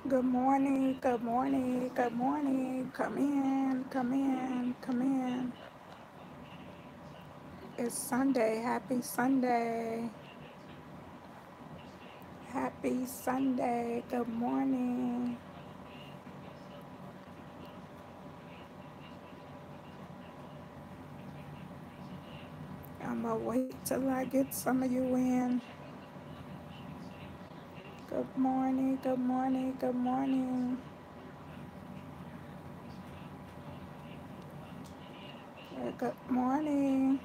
Good morning, good morning, good morning. Come in, come in, come in. It's Sunday. Happy Sunday. Happy Sunday. Good morning. I'm gonna wait till I get some of you in. Good morning, good morning, good morning. Good morning.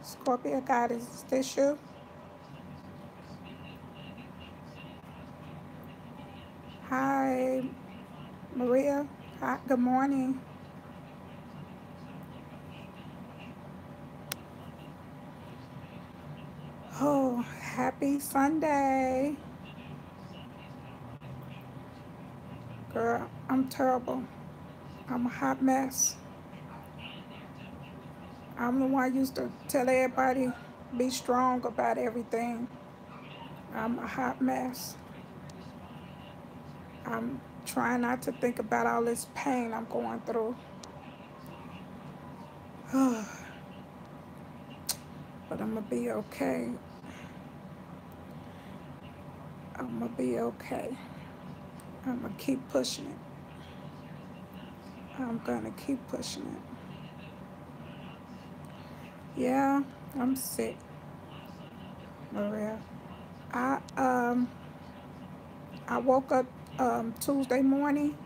Scorpio Goddess, is this you? Hi, Maria. Hi, good morning. Oh, happy Sunday. Girl, I'm terrible. I'm a hot mess. I'm the one used to tell everybody, be strong about everything. I'm a hot mess. I'm trying not to think about all this pain I'm going through. But I'm going to be okay. I'm going to be okay. I'm going to keep pushing it. I'm going to keep pushing it. Yeah, I'm sick, Maria. I um I woke up Tuesday morning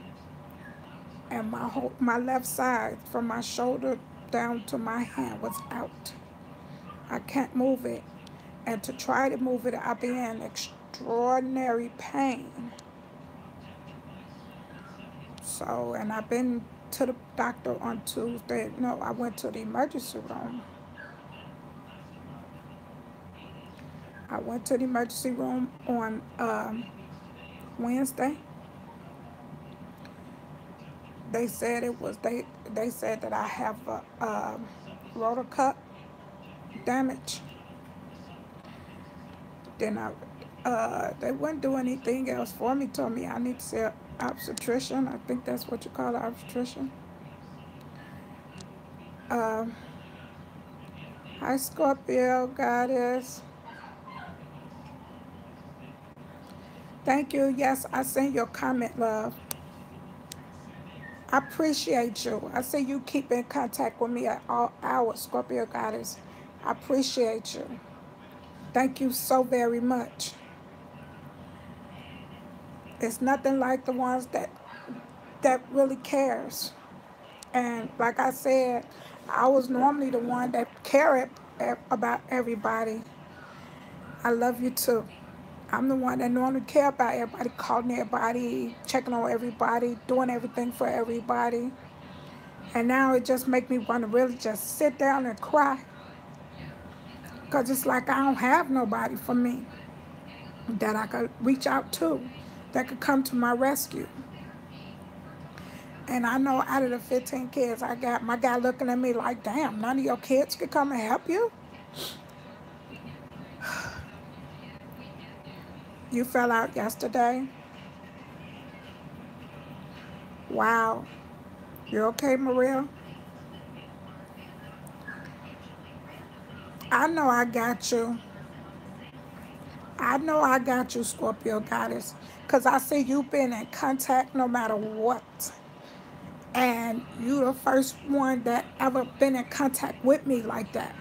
and my left side from my shoulder down to my hand was out. I can't move it. And to try to move it, I'll be in extraordinary pain. So, and I've been to the doctor on Tuesday. No, I went to the emergency room. I went to the emergency room on Wednesday. They said that I have a rotor cup damage. Then they wouldn't do anything else for me. Told me I need to see an obstetrician. I think that's what you call an obstetrician. Um, Hi, Scorpio, Goddess. Thank you. Yes, I sent your comment, love. I appreciate you. I see you keep in contact with me at all hours, Scorpio Goddess. I appreciate you. Thank you so very much. It's nothing like the ones that really cares. And like I said, I was normally the one that cared about everybody. I love you too. I'm the one that normally care about everybody, calling everybody, checking on everybody, doing everything for everybody. And now it just make me want to really just sit down and cry. Because it's like I don't have nobody for me that I could reach out to, that could come to my rescue. And I know out of the 15 kids I got, my guy looking at me like, damn, none of your kids could come and help you? You fell out yesterday? Wow. You okay, Maria? I know I got you. I know I got you, Scorpio Goddess. Because I see you been in contact no matter what. And you the first one that ever been in contact with me like that.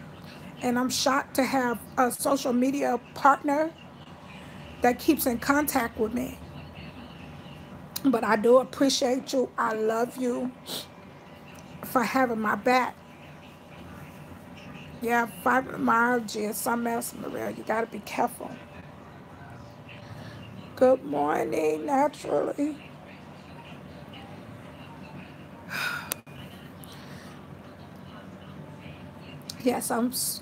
And I'm shocked to have a social media partner that keeps in contact with me. But I do appreciate you. I love you for having my back. Yeah, fibromyalgia is something else, Maria. You got to be careful. Good morning, naturally. Yes,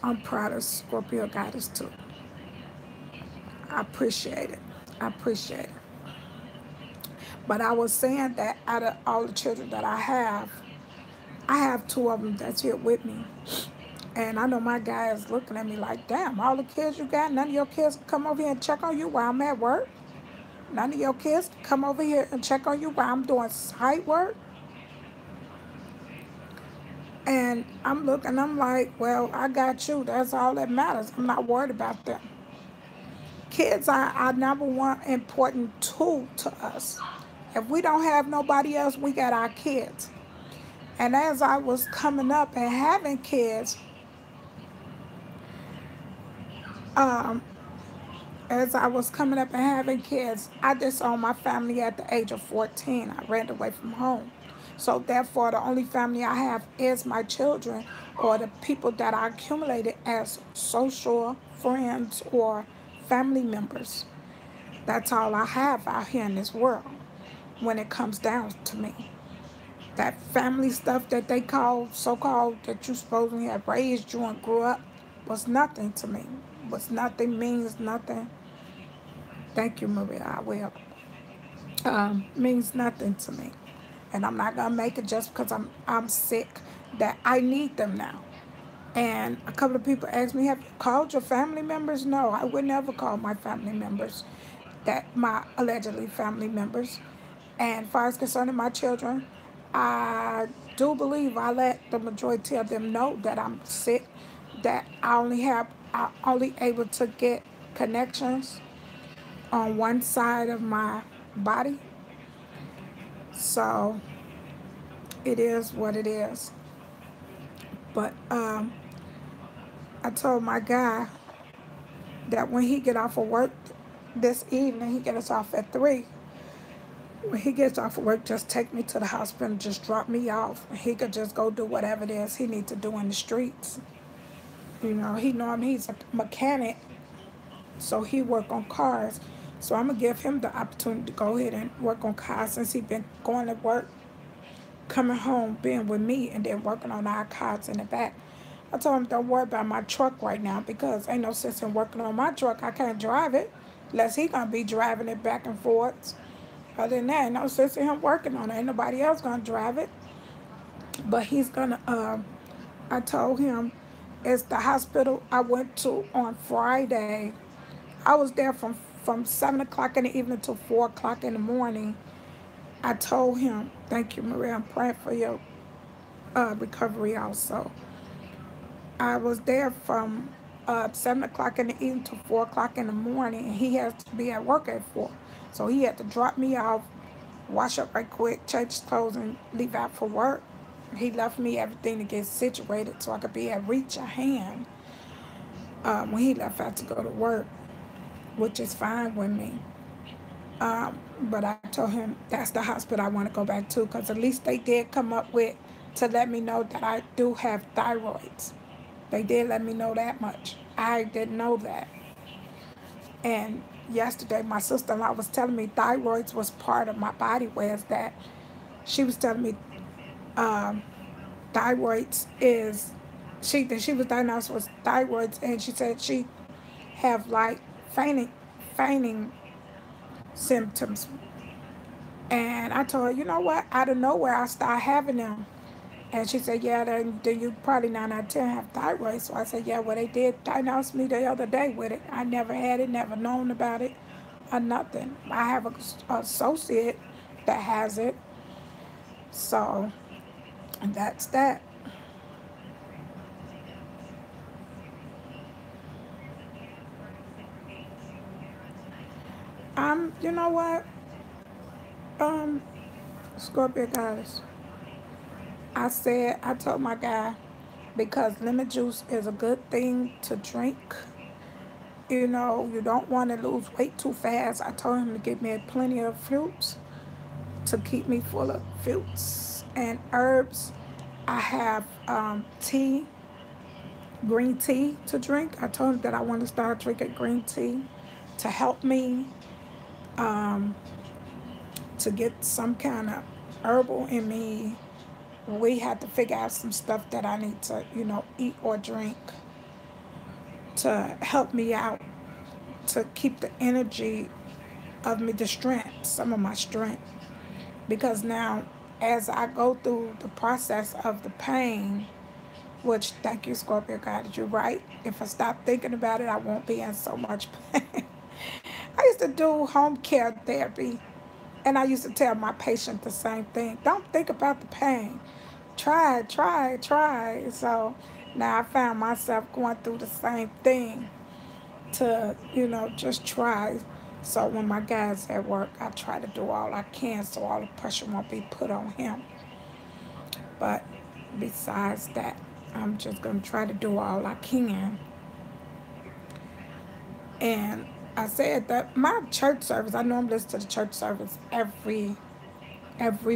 I'm proud of Scorpio Goddess too. I appreciate it. I appreciate it. But I was saying that out of all the children that I have two of them that's here with me. And I know my guy is looking at me like, damn, all the kids you got, none of your kids can come over here and check on you while I'm at work. None of your kids can come over here and check on you while I'm doing site work. And I'm looking, I'm like, well, I got you. That's all that matters. I'm not worried about them. Kids are our number one important tool to us. If we don't have nobody else, we got our kids. And as I was coming up and having kids, um, as I was coming up and having kids, I disowned my family at the age of 14. I ran away from home. So therefore, the only family I have is my children or the people that I accumulated as social friends or family members. That's all I have out here in this world when it comes down to me. That family stuff that they call, so-called, that you supposedly have raised you and grew up, was nothing to me. Was nothing, means nothing. Thank you, Maria, I will. Means nothing to me. And I'm not going to make it just because I'm sick, that I need them now. And a couple of people asked me, have you called your family members? No, I would never call my family members, that my allegedly family members. And as far as concerning my children, I do believe I let the majority of them know that I'm sick, that I only able to get connections on one side of my body. So it is what it is. But I told my guy that when he get off of work this evening, he gets off at 3. When he gets off of work, just take me to the hospital, just drop me off. He could just go do whatever it is he needs to do in the streets. You know, he's a mechanic, so he work on cars. So I'm going to give him the opportunity to go ahead and work on cars since he been going to work, coming home, being with me, and then working on our cars in the back. I told him, don't worry about my truck right now because ain't no sense in working on my truck. I can't drive it unless he going to be driving it back and forth. Other than that, ain't no sense in him working on it. Ain't nobody else going to drive it. But he's going to, I told him, it's the hospital I went to on Friday. I was there from 7 o'clock in the evening to 4 o'clock in the morning. I told him, thank you, Maria, I'm praying for your recovery also. I was there from 7 o'clock in the evening to 4 o'clock in the morning, and he has to be at work at 4. So he had to drop me off, wash up right quick, change his clothes, and leave out for work. He left me everything to get situated so I could be at reach of hand when he left out to go to work, which is fine with me. But I told him that's the hospital I want to go back to because at least they did come up with to let me know that I do have thyroids. They did let me know that much. I didn't know that. And yesterday my sister-in-law was telling me thyroids was part of my body, whereas that she was telling me thyroids is, she was diagnosed with thyroids, and she said she have like fainting symptoms. And I told her, you know what, out of nowhere I started having them. And she said, yeah, then you probably 9 out of 10 have thyroid. So I said, yeah, well, they did diagnose me the other day with it. I never had it, never known about it, or nothing. I have an associate that has it. So that's that. You know what? Scorpio guys, I told my guy, because lemon juice is a good thing to drink. You know, you don't want to lose weight too fast. I told him to give me plenty of fruits to keep me full of fruits and herbs. I have tea, green tea to drink. I told him that I want to start drinking green tea to help me to get some kind of herbal in me. We had to figure out some stuff that I need to, eat or drink to help me out, to keep the energy of me, the strength, some of my strength. Because now, as I go through the process of the pain, which, thank you, Scorpio God, you're right. If I stop thinking about it, I won't be in so much pain. I used to do home care therapy, and I used to tell my patient the same thing. Don't think about the pain. Try, try, try. So now I found myself going through the same thing to, just try. So when my guy's at work, I try to do all I can so all the pressure won't be put on him. But besides that, I'm just going to try to do all I can. And I said that my church service, I normally listen to the church service every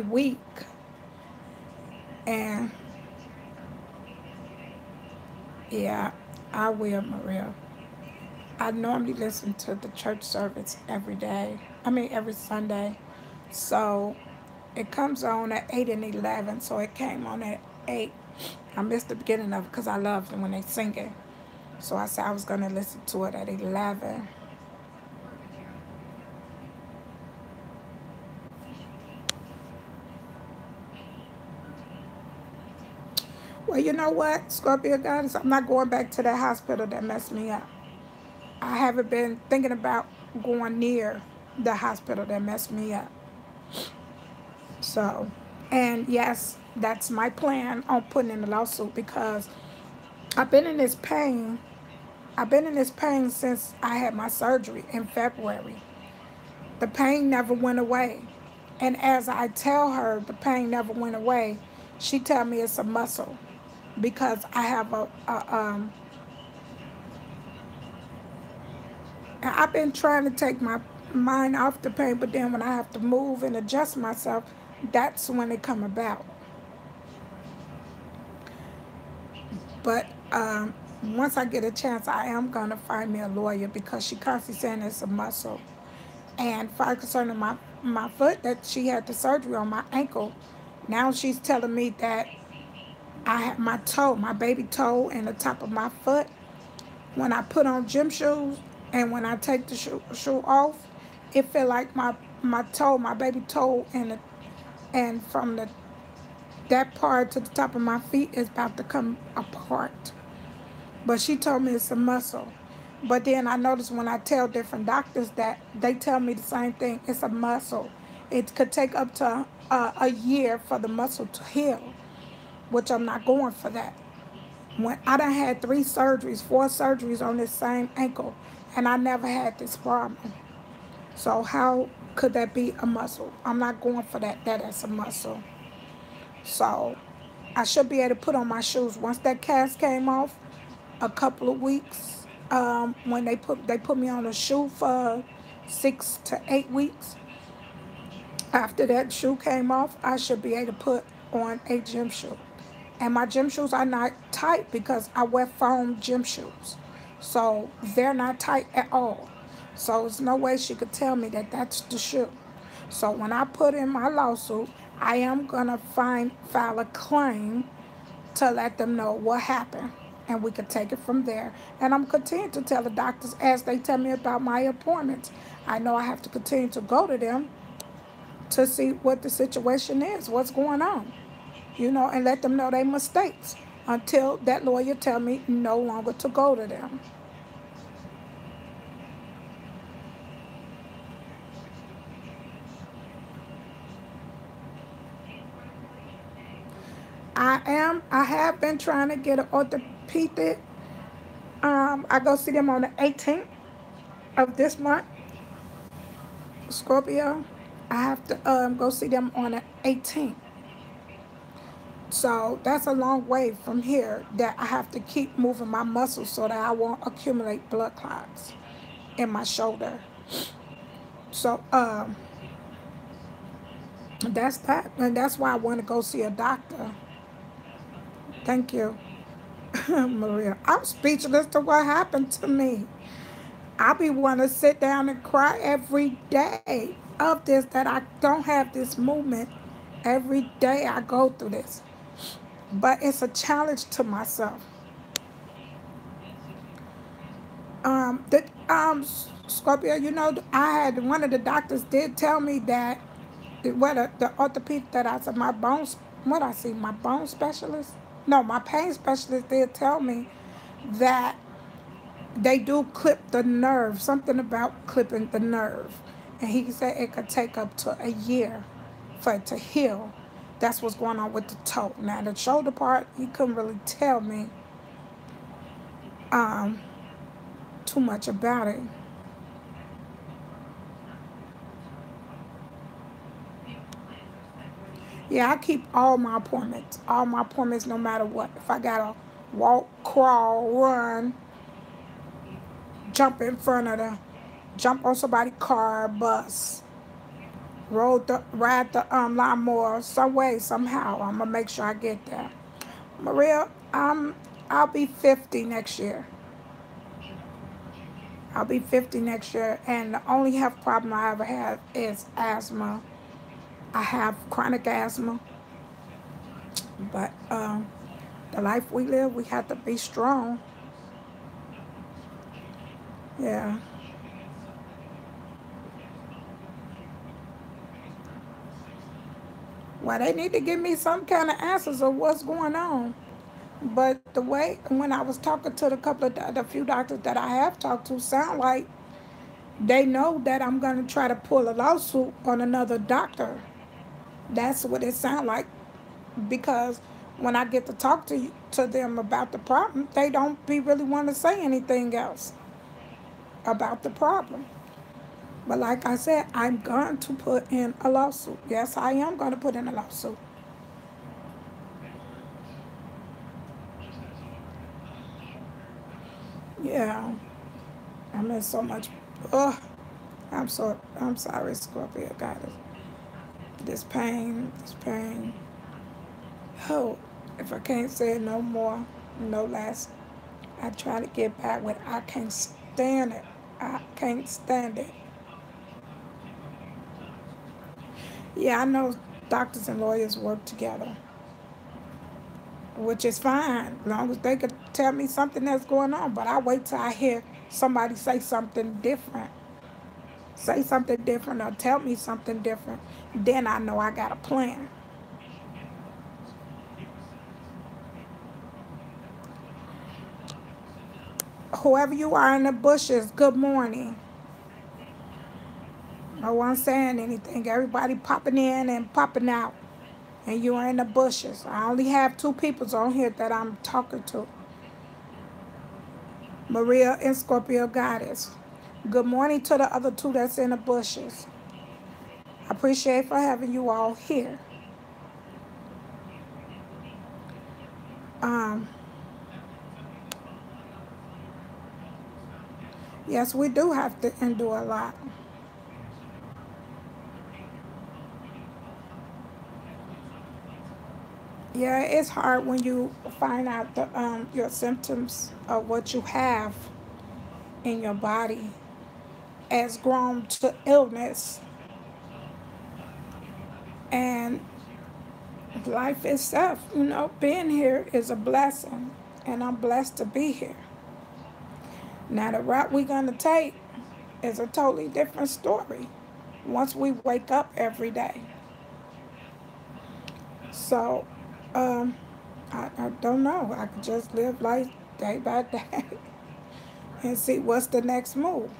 week. And yeah, I will, Maria. I normally listen to the church service every day. I mean, every Sunday. So it comes on at 8 and 11. So it came on at 8. I missed the beginning of it because I love it when they sing it. So I said I was going to listen to it at 11. Well, you know what, Scorpio Goddess? I'm not going back to that hospital that messed me up. I haven't been thinking about going near the hospital that messed me up. So, and yes, that's my plan on putting in the lawsuit because I've been in this pain. I've been in this pain since I had my surgery in February. The pain never went away. And as I tell her the pain never went away, she tell me it's a muscle because I have I've been trying to take my mind off the pain, but then when I have to move and adjust myself, that's when it come about. But once I get a chance, I am going to find me a lawyer because she constantly saying it's a muscle. And for concerning my foot, that she had the surgery on my ankle, now she's telling me that I have my toe, my baby toe and the top of my foot. When I put on gym shoes and when I take the shoe off, it feel like my toe, my baby toe, and from that part to the top of my feet is about to come apart. But she told me it's a muscle. But then I noticed when I tell different doctors that they tell me the same thing. It's a muscle. It could take up to a year for the muscle to heal, which I'm not going for that. When I done had 4 surgeries on this same ankle, and I never had this problem. So how could that be a muscle? I'm not going for that. That is a muscle. So I should be able to put on my shoes. Once that cast came off, a couple of weeks, when they put me on a shoe for 6 to 8 weeks. After that shoe came off, I should be able to put on a gym shoe. And my gym shoes are not tight because I wear foam gym shoes. So they're not tight at all. So there's no way she could tell me that that's the shoe. So when I put in my lawsuit, I am going to file a claim to let them know what happened. And we could take it from there. And I'm continuing to tell the doctors as they tell me about my appointments. I know I have to continue to go to them to see what the situation is, what's going on, and let them know their mistakes until that lawyer tell me no longer to go to them. I have been trying to get an orthopedic. I go see them on the 18th of this month, Scorpio. I have to go see them on the 18th. So that's a long way from here that I have to keep moving my muscles so that I won't accumulate blood clots in my shoulder. So that's that. And that's why I want to go see a doctor. Thank you, Maria. I'm speechless to what happened to me. I be want to sit down and cry every day of this, that I don't have this movement. Every day I go through this. But it's a challenge to myself. Scorpio, I had one of the doctors did tell me that the orthopedic that I said my bone specialist. No, my pain specialist did tell me that they do clip the nerve, something about clipping the nerve. And he said it could take up to a year for it to heal. That's what's going on with the toe. Now, the shoulder part, he couldn't really tell me um, too much about it. Yeah, I keep all my appointments no matter what. If I gotta walk, crawl, run, jump in front of the, jump on somebody's car, bus, ride the lawnmower, some way, somehow, I'm gonna make sure I get there. Maria, I'll be 50 next year. I'll be 50 next year, and the only health problem I ever had is asthma. I have chronic asthma, but the life we live, we have to be strong. Yeah. Well, they need to give me some kind of answers of what's going on. But the way when I was talking to the few doctors that I have talked to, sound like they know that I'm gonna try to pull a lawsuit on another doctor. That's what it sounds like, because when I get to talk to them about the problem, they don't be really want to say anything else about the problem. But like I said, I'm going to put in a lawsuit. Yes, I am going to put in a lawsuit. Yeah, I'm in so much. Ugh, I'm sorry, Scorpio. God, this pain, this pain. Oh, if I can't say it no more, no less, I try to get back with. I can't stand it. I can't stand it. Yeah, I know doctors and lawyers work together, which is fine, as long as they could tell me something that's going on. But I wait till I hear somebody say something different. Say something different or tell me something different. Then I know I got a plan. Whoever you are in the bushes, good morning. No one saying anything. Everybody popping in and popping out. And you are in the bushes. I only have two people on here that I'm talking to. Maria and Scorpio Goddess. Good morning to the other two that's in the bushes. I appreciate for having you all here. Um, yes, we do have to endure a lot. Yeah, it's hard when you find out your symptoms of what you have in your body has grown to illness, and life itself, being here is a blessing, and I'm blessed to be here. Now, the route we're going to take is a totally different story once we wake up every day. So, um, I don't know. I could just live life day by day and see what's the next move.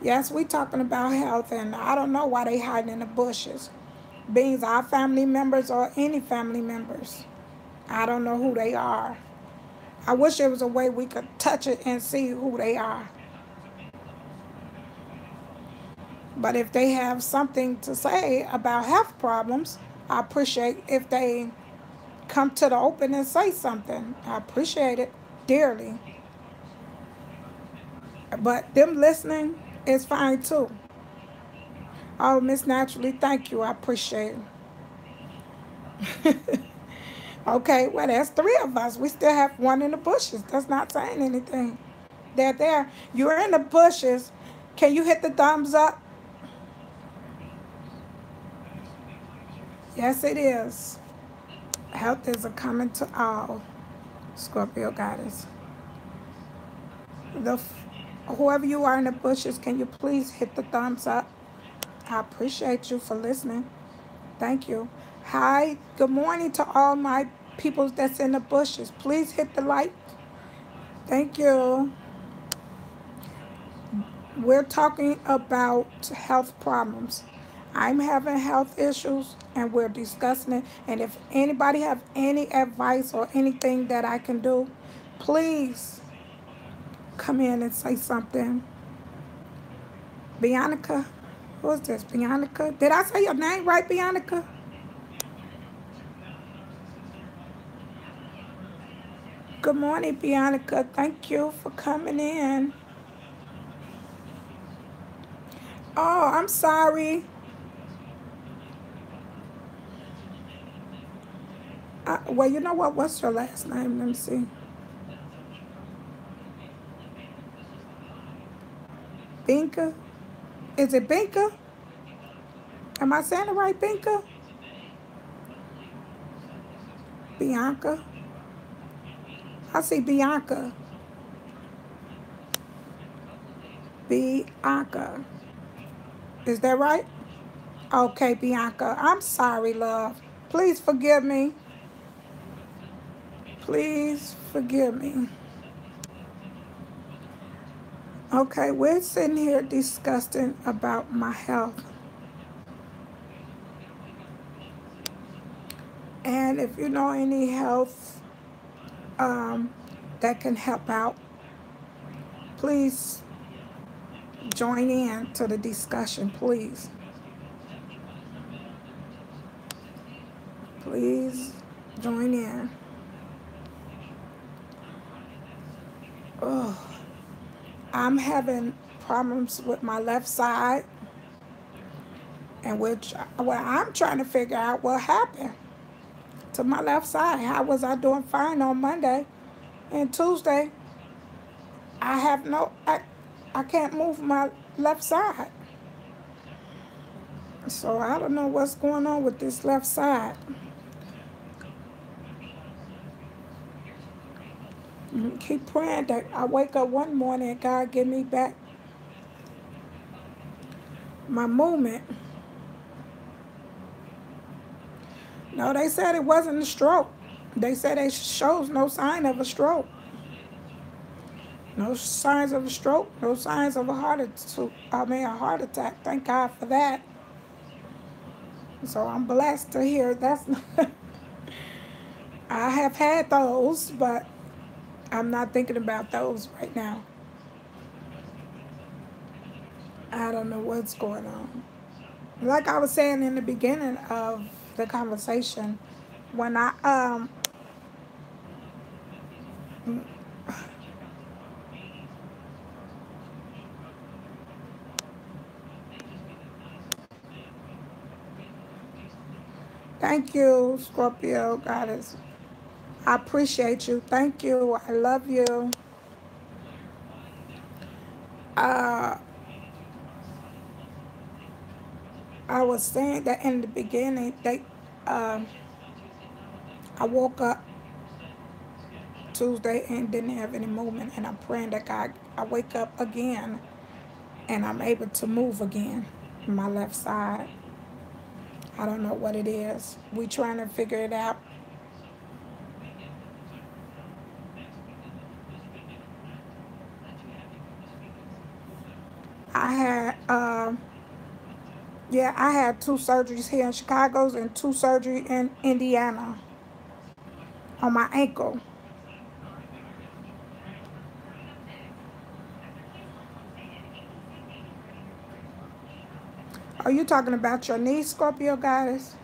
Yes, we talking about health, and I don't know why they hiding in the bushes. Being our family members or any family members, I don't know who they are. I wish there was a way we could touch it and see who they are. But if they have something to say about health problems, I appreciate if they come to the open and say something. I appreciate it dearly. But them listening is fine too. Oh, Miss Naturally, thank you. I appreciate it. Okay, well, there's three of us. We still have one in the bushes. That's not saying anything. They're there. You're in the bushes. Can you hit the thumbs up? Yes, it is. Health is a coming to all. Scorpio Goddess. The whoever you are in the bushes, can you please hit the thumbs up? I appreciate you for listening. Thank you. Hi, good morning to all my people that's in the bushes. Please hit the like. Thank you. We're talking about health problems. I'm having health issues and we're discussing it. And if anybody have any advice or anything that I can do, please come in and say something. Bianca, who is this? Bianca? Did I say your name right, Bianca? Good morning, Bianca. Thank you for coming in. Oh, I'm sorry. Well, you know what? What's your last name? Let me see. Binka? Is it Binka? Am I saying it right, Binka? Bianca? I see Bianca. Bianca. Is that right? Okay, Bianca. I'm sorry, love. Please forgive me. Please forgive me. Okay, we're sitting here discussing about my health. And if you know any health that can help out, please join in to the discussion, please. Please join in. Oh, I'm having problems with my left side, and I'm trying to figure out what happened to my left side. How was I doing fine on Monday and Tuesday? I can't move my left side. So I don't know what's going on with this left side. Keep praying that I wake up one morning and God give me back my movement. No, they said it wasn't a stroke. They said it shows no sign of a stroke. No signs of a stroke, no signs of a heart attack. Thank God for that. So I'm blessed to hear that's I have had those, but I'm not thinking about those right now. I don't know what's going on. Like I was saying in the beginning of the conversation, when thank you, Scorpio Goddess. I appreciate you. Thank you. I love you. Uh, I was saying that in the beginning, I woke up Tuesday and didn't have any movement, and I'm praying that I wake up again and I'm able to move again. My left side. I don't know what it is. We trying to figure it out. I had, yeah, I had 2 surgeries here in Chicago and 2 surgery in Indiana on my ankle. Are you talking about your knee, Scorpio Goddess?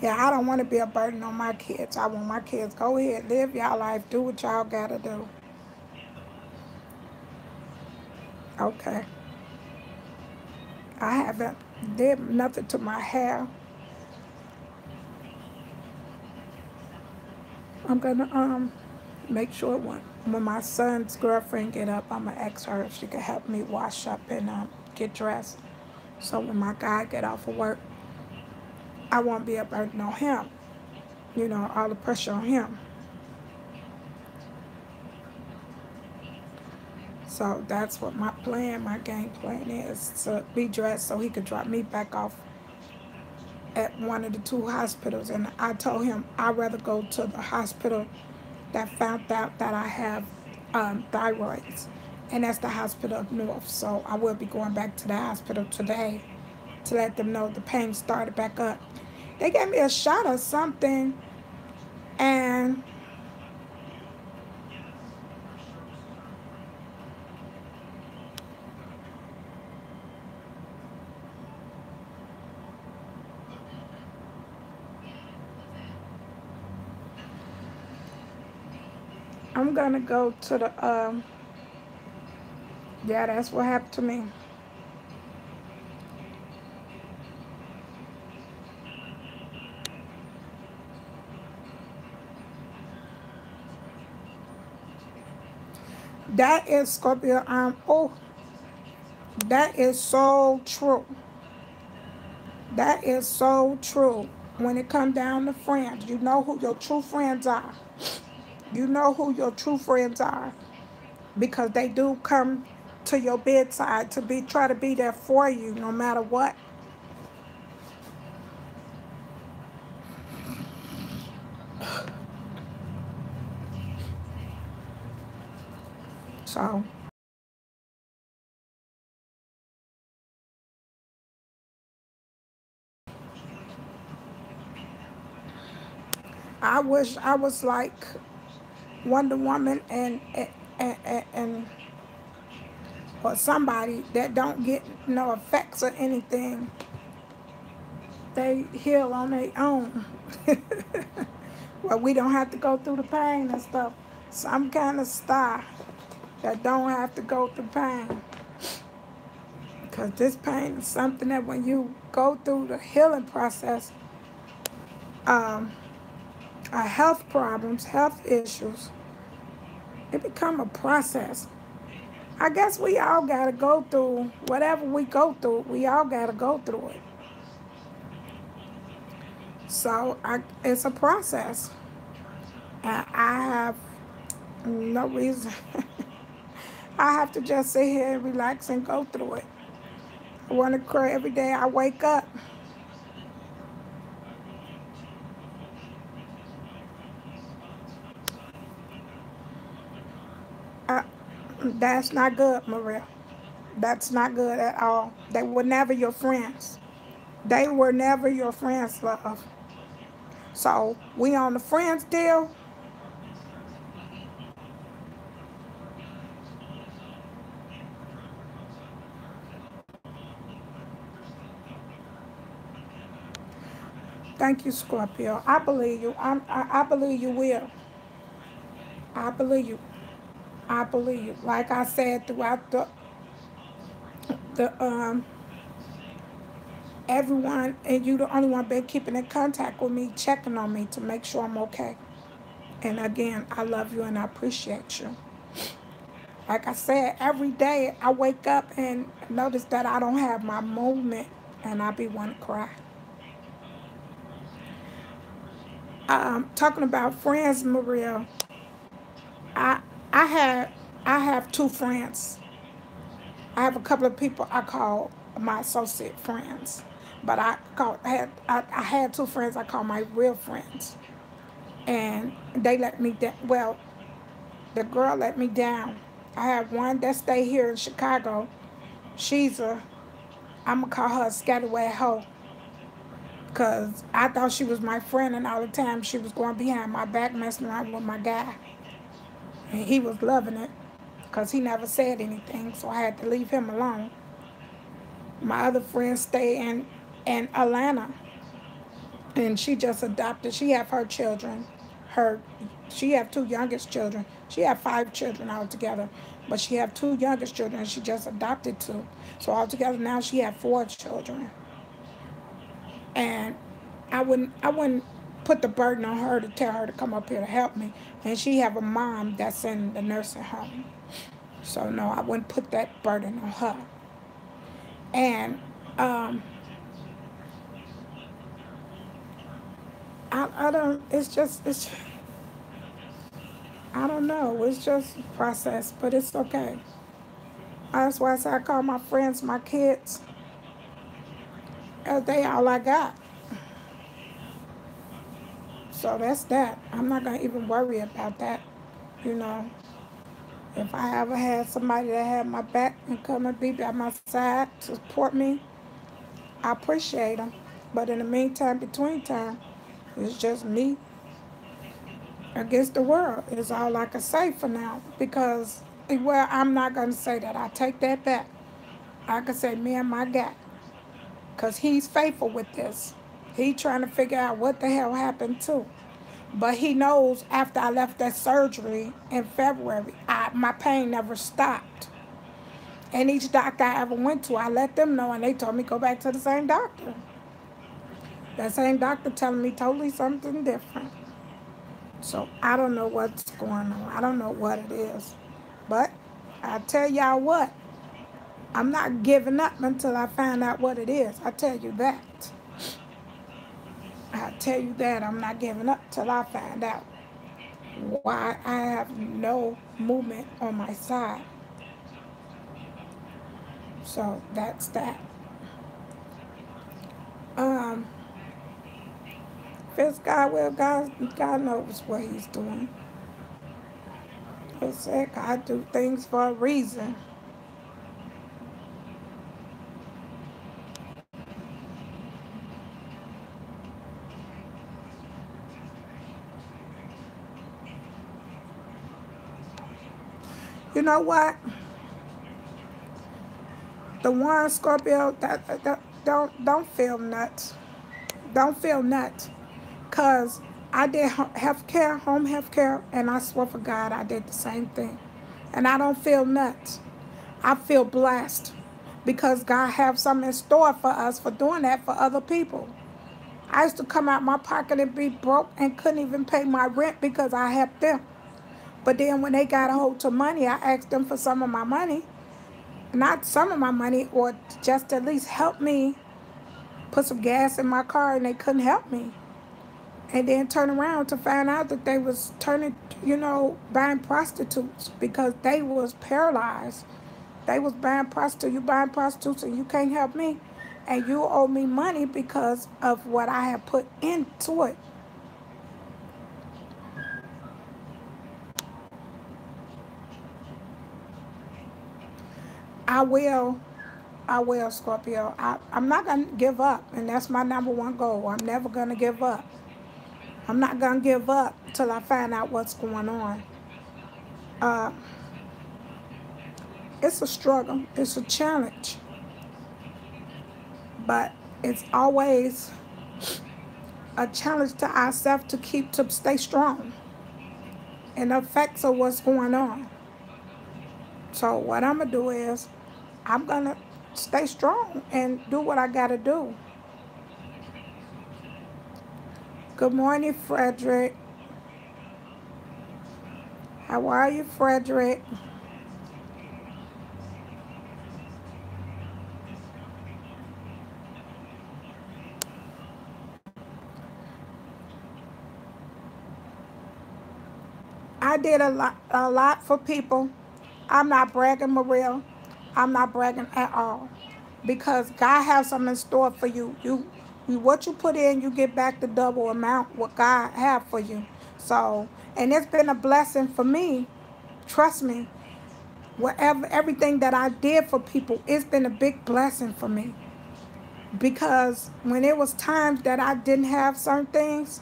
Yeah, I don't want to be a burden on my kids. I want my kids, go ahead, live y'all life, do what y'all gotta do. Okay. I haven't did nothing to my hair. I'm gonna make sure when my son's girlfriend get up, I'm gonna ask her if she can help me wash up and get dressed. So when my guy get off of work, I won't be a burden on him. You know, all the pressure on him. So that's what my plan, my game plan is, to be dressed so he could drop me back off at one of the two hospitals. And I told him I'd rather go to the hospital that found out that I have thyroids, and that's the hospital up north. So I will be going back to the hospital today to let them know the pain started back up. They gave me a shot or something, and I'm gonna go to the yeah, that's what happened to me. That is Scorpio. Oh, that is so true. That is so true. When it comes down to friends, you know who your true friends are. You know who your true friends are, because they do come to your bedside to be try to be there for you no matter what. So I wish I was like Wonder Woman and or somebody that don't get no effects or anything. They heal on their own. Well, we don't have to go through the pain and stuff. Some kind of star that don't have to go through pain. Because this pain is something that when you go through the healing process, um, health problems, health issues, it become a process. I guess we all got to go through whatever we go through. We all got to go through it. So it's a process. And I have no reason. I have to just sit here and relax and go through it. I want to cry every day I wake up. I, that's not good, Maria. That's not good at all. They were never your friends. They were never your friends, love. So we on the friends deal. Thank you, Scorpio. I believe you. I believe you will. I believe you. I believe you. Like I said throughout the everyone, and you the only one been keeping in contact with me, checking on me to make sure I'm okay. And again, I love you and I appreciate you. Like I said, every day I wake up and notice that I don't have my movement, and I be wanting to cry. Talking about friends, Maria. I I had I have two friends. I have a couple of people I call my associate friends, but I had two friends I call my real friends, and they let me down. Well, the girl let me down. I have one that stay here in Chicago. She's a I'm gonna call her a scatterwag hoe, cause I thought she was my friend, and all the time she was going behind my back messing around with my guy, and he was loving it, cause he never said anything, so I had to leave him alone. My other friend stay in Atlanta, and she just adopted. She have her children. Her she have two youngest children. She have five children altogether, but she have two youngest children, and she just adopted two. So altogether now she have four children. And I wouldn't put the burden on her to tell her to come up here to help me. And she have a mom that's in the nursing home. So no, I wouldn't put that burden on her. And um, I don't. I don't know. It's just a process, but it's okay. That's why I say I call my friends my kids. They all I got. So that's that. I'm not going to even worry about that. You know, if I ever had somebody that had my back and come and be by my side to support me, I appreciate them. But in the meantime, between time, it's just me against the world is all I can say for now. Because, well, I'm not going to say that. I take that back. I can say me and my guy. Because he's faithful with this. He trying to figure out what the hell happened too. But he knows after I left that surgery in February, my pain never stopped. And each doctor I ever went to, I let them know, and they told me go back to the same doctor. That same doctor telling me totally something different. So I don't know what's going on. I don't know what it is. But I tell y'all what, I'm not giving up until I find out what it is. I tell you that. I tell you that I'm not giving up till I find out why I have no movement on my side. So that's that. If God will, God knows what He's doing. He said God do things for a reason. You know what? The one Scorpio that don't feel nuts. Don't feel nuts. Cause I did healthcare, home healthcare, and I swear for God I did the same thing. And I don't feel nuts. I feel blessed because God have something in store for us for doing that for other people. I used to come out my pocket and be broke and couldn't even pay my rent because I helped them. But then when they got a hold of money, I asked them for some of my money. Not some of my money, or just at least help me put some gas in my car, and they couldn't help me. And then turn around to find out that they was buying prostitutes because they was paralyzed. They was buying prostitutes. You buying prostitutes and you can't help me. And you owe me money because of what I have put into it. I will, Scorpio. I'm not going to give up. And that's my number one goal. I'm never going to give up. I'm not going to give up till I find out what's going on. Uh, it's a struggle. It's a challenge. But it's always a challenge to ourselves to stay strong and the effects of what's going on. So what I'm going to do is I'm going to stay strong and do what I got to do. Good morning, Frederick. How are you, Frederick? I did a lot for people. I'm not bragging, Maria. I'm not bragging at all. Because God has something in store for you. What you put in, you get back the double amount what God have for you. So, and it's been a blessing for me. Trust me. Everything that I did for people, it's been a big blessing for me. Because when it was times that I didn't have certain things,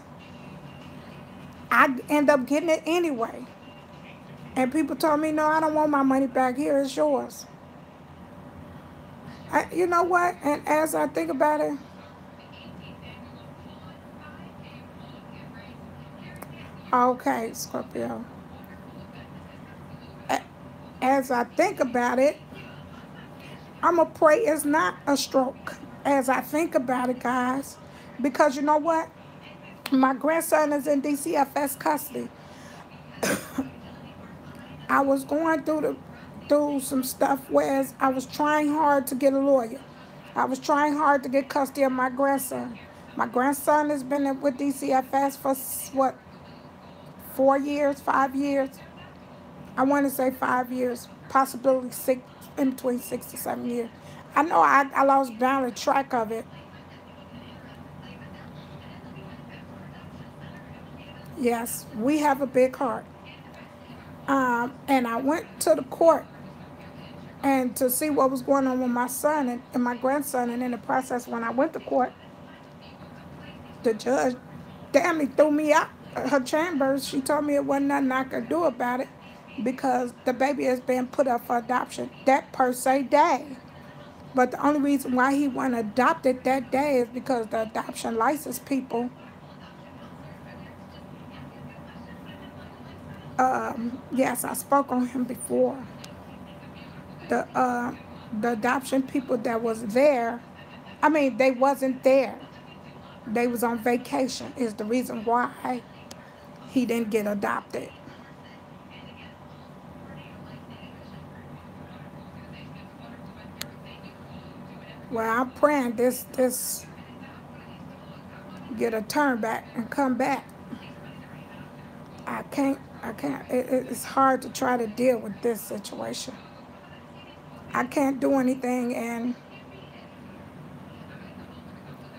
I end up getting it anyway. And people told me, no, I don't want my money back. Here, it's yours. You know what? And as I think about it, okay, Scorpio. As I think about it, I'm going to pray it's not a stroke. As I think about it, guys. Because you know what? My grandson is in DCFS custody. I was going through some stuff whereas I was trying hard to get a lawyer. I was trying hard to get custody of my grandson. My grandson has been with DCFS for what, 4 years, 5 years? I want to say 5 years. possibility in between 6 to 7 years. I know I lost balance track of it. Yes, we have a big heart. And I went to the court and to see what was going on with my son and my grandson. And in the process, when I went to court, the judge damn me threw me out her chambers. She told me it wasn't nothing I could do about it because the baby has been put up for adoption that per se day. But the only reason why he wasn't adopted that day is because the adoption license people, yes, I spoke on him before. The the adoption people that was there, I mean, they wasn't there. They was on vacation is the reason why he didn't get adopted. Well, I'm praying this get a turn back and come back. I can't. It's hard to try to deal with this situation. I can't do anything, and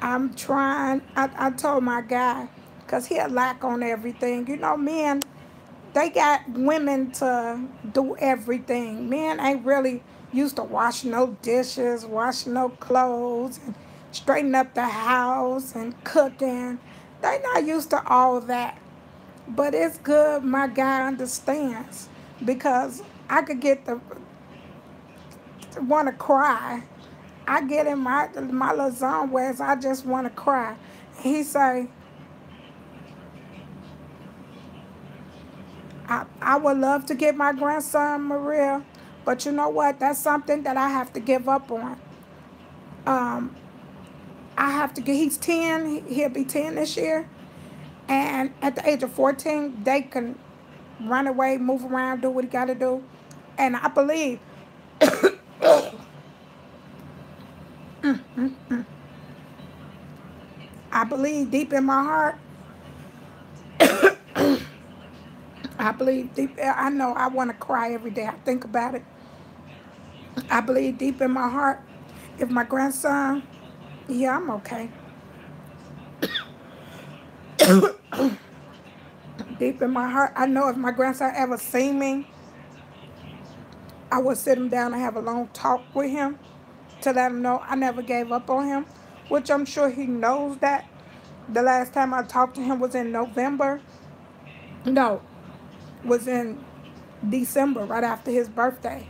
I'm trying. I told my guy, because he a lack on everything. You know, men, they got women to do everything. Men ain't really used to washing no dishes, washing no clothes, and straightening up the house and cooking. They not used to all that. But it's good my guy understands because I could get the want to cry. I get in my little zone where I just want to cry. He say, I would love to get my grandson Maria, but you know what? That's something that I have to give up on. Um, I have to get. He's 10. He'll be 10 this year, and at the age of 14, they can run away, move around, do what he got to do, and I believe. I believe deep in my heart. I believe deep. I know I want to cry every day. I think about it. I believe deep in my heart, if my grandson, yeah, I'm okay. Deep in my heart, I know if my grandson ever seen me, I would sit him down and have a long talk with him to let him know I never gave up on him, which I'm sure he knows that. The last time I talked to him was in November. No, was in December, right after his birthday.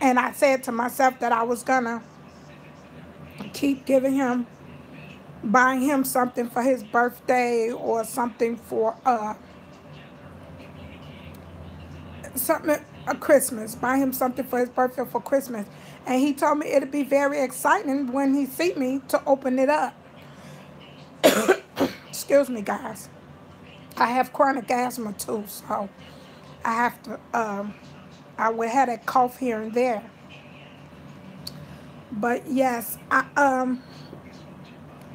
And I said to myself that I was gonna keep giving him, buying him something for his birthday or something for something a Christmas, buy him something for his birthday for Christmas. And he told me it'd be very exciting when he see me to open it up. Excuse me, guys. I have chronic asthma too, so I have to. I would have that cough here and there. But yes,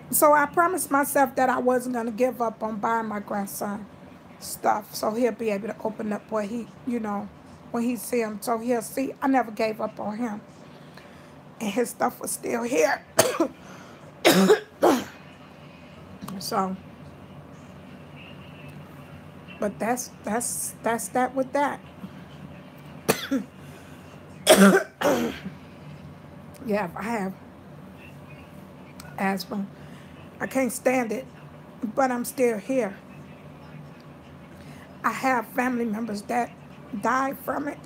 so I promised myself that I wasn't gonna give up on buying my grandson stuff, so he'll be able to open up what he, when he see him, so he'll see I never gave up on him, and his stuff was still here. So, but that's that with that. Yeah, I have asthma. I can't stand it, but I'm still here. I have family members that died from it.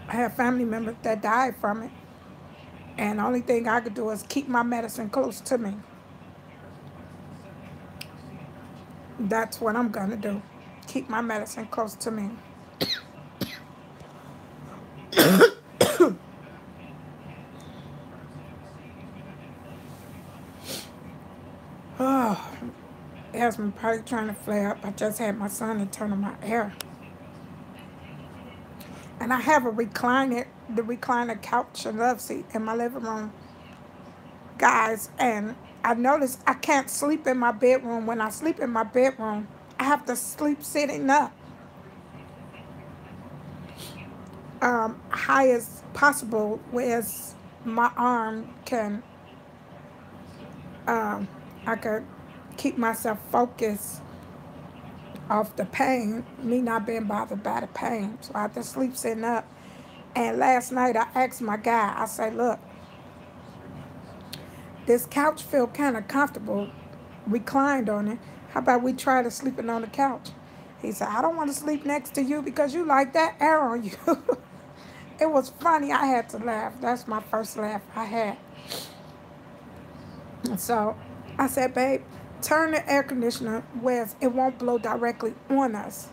I have family members that died from it. And the only thing I could do is keep my medicine close to me. That's what I'm going to do. Keep my medicine close to me. Oh, asthma probably trying to flare up. I just had my son to turn on my air. And I have the recliner couch and love seat in my living room, guys. And I noticed I can't sleep in my bedroom. When I sleep in my bedroom, I have to sleep sitting up, high as possible, whereas my arm can, I could keep myself focused off the pain, me not being bothered by the pain. So I have to sleep sitting up. And last night I asked my guy, I said, look, this couch feel kind of comfortable, reclined on it. How about we try to sleeping on the couch? He said, I don't want to sleep next to you because you like that air on you. It was funny. I had to laugh. That's my first laugh I had. And so I said, babe, turn the air conditioner where it won't blow directly on us.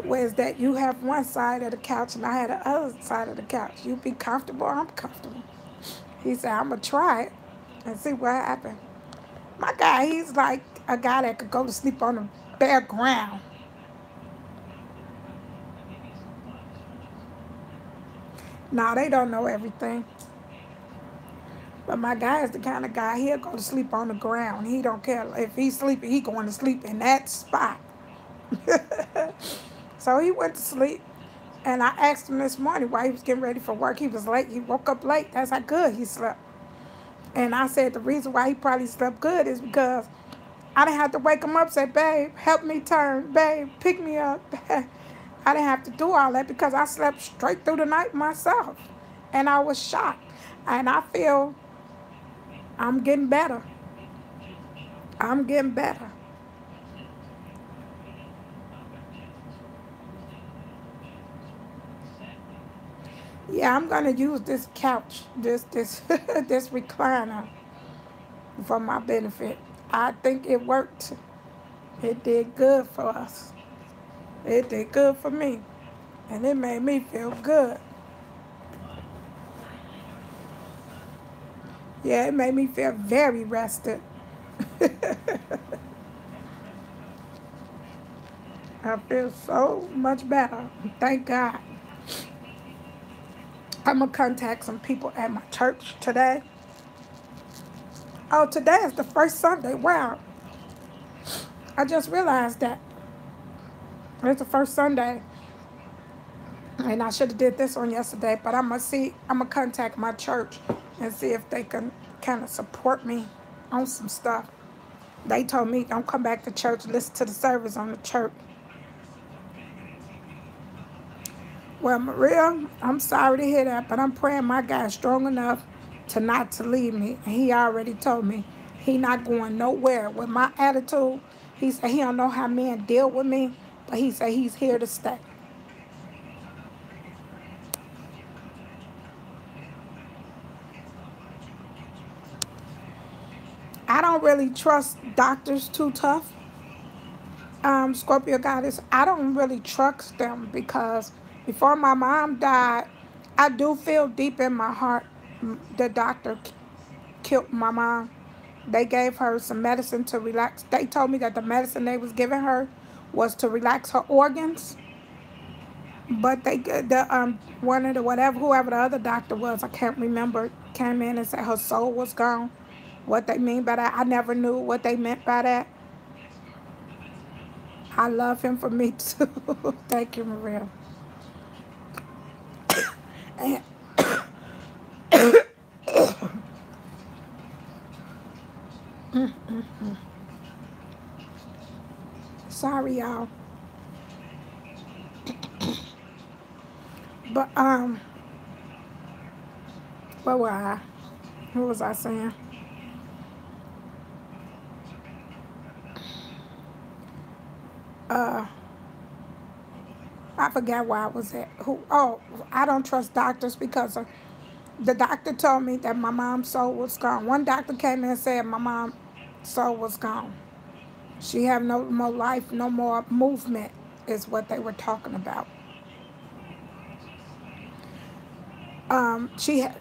Whereas that you have one side of the couch and I had the other side of the couch. You be comfortable, I'm comfortable. He said, I'm going to try it and see what happens. My guy, he's like a guy that could go to sleep on the bare ground. Now, they don't know everything. But my guy is the kind of guy, he'll go to sleep on the ground. He don't care. If he's sleeping, he going to sleep in that spot. So he went to sleep. And I asked him this morning while he was getting ready for work. He was late. He woke up late. That's how good he slept. And I said the reason why he probably slept good is because I didn't have to wake him up and say, babe, help me turn. Babe, pick me up. I didn't have to do all that because I slept straight through the night myself. And I was shocked. And I feel I'm getting better. I'm getting better. Yeah, I'm gonna use this couch, this this recliner for my benefit. I think it worked. It did good for us. It did good for me. And it made me feel good. Yeah, it made me feel very rested. I feel so much better. Thank God. I'm going to contact some people at my church today. Oh, today is the first Sunday. Wow. I just realized that. It's the first Sunday. And I should have did this one yesterday, but I'm going to contact my church and see if they can kind of support me on some stuff. They told me don't come back to church, listen to the service on the church. Well, Maria, I'm sorry to hear that, but I'm praying my guy's strong enough to not to leave me. And he already told me he not going nowhere. With my attitude, he said he don't know how men deal with me, but he said he's here to stay. I don't really trust doctors too tough. Scorpio Goddess, I don't really trust them because before my mom died, I do feel deep in my heart the doctor killed my mom. They gave her some medicine to relax. They told me that the medicine they was giving her was to relax her organs. But one of the whoever the other doctor was, I can't remember, came in and said her soul was gone. What they mean by that, I never knew what they meant by that. I love him for me too. Thank you, Maria. And sorry, y'all. But what was I saying? I forgot where I was at. I don't trust doctors because the doctor told me that my mom's soul was gone. One doctor came in and said my mom's soul was gone. She have no more life, no more movement, is what they were talking about. She had,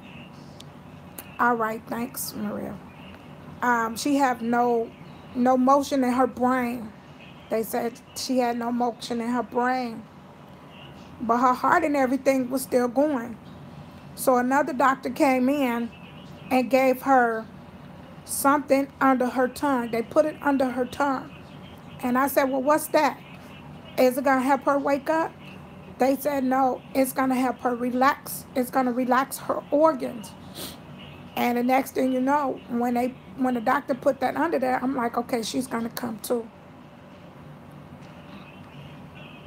all right, thanks, Maria. She have no motion in her brain. They said she had no motion in her brain. But her heart and everything was still going. So another doctor came in and gave her something under her tongue. They put it under her tongue. And I said, well, what's that? Is it going to help her wake up? They said, no, it's going to help her relax. It's going to relax her organs. And the next thing you know, when the doctor put that under there, I'm like, okay, she's going to come too.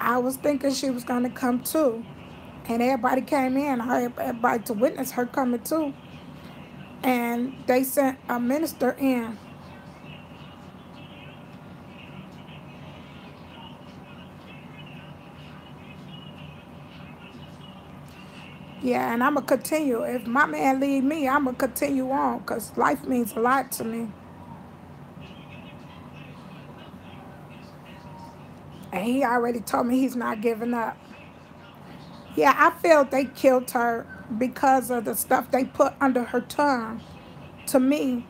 I was thinking she was going to come too. And everybody came in, everybody to witness her coming too. And they sent a minister in. Yeah, and I'm going to continue. If my man leave me, I'm going to continue on because life means a lot to me. And he already told me he's not giving up. Yeah, I feel they killed her because of the stuff they put under her tongue. To me,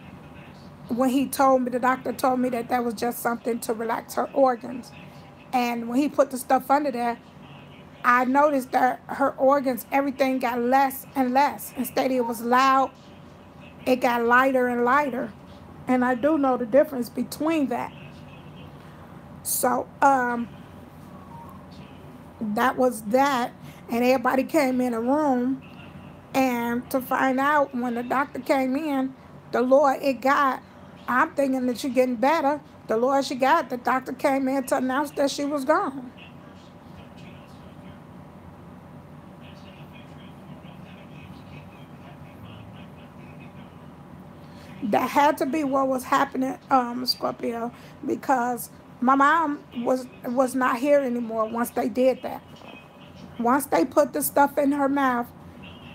when he told me, the doctor told me that was just something to relax her organs. And when he put the stuff under there, I noticed that her organs, everything got less and less. Instead, it was loud, it got lighter and lighter. And I do know the difference between that. So, that was that. And everybody came in a room. And to find out when the doctor came in, the Lord it got, I'm thinking that she's getting better. The Lord she got, the doctor came in to announce that she was gone. That had to be what was happening, Scorpio, because my mom was not here anymore once they did that. Once they put the stuff in her mouth,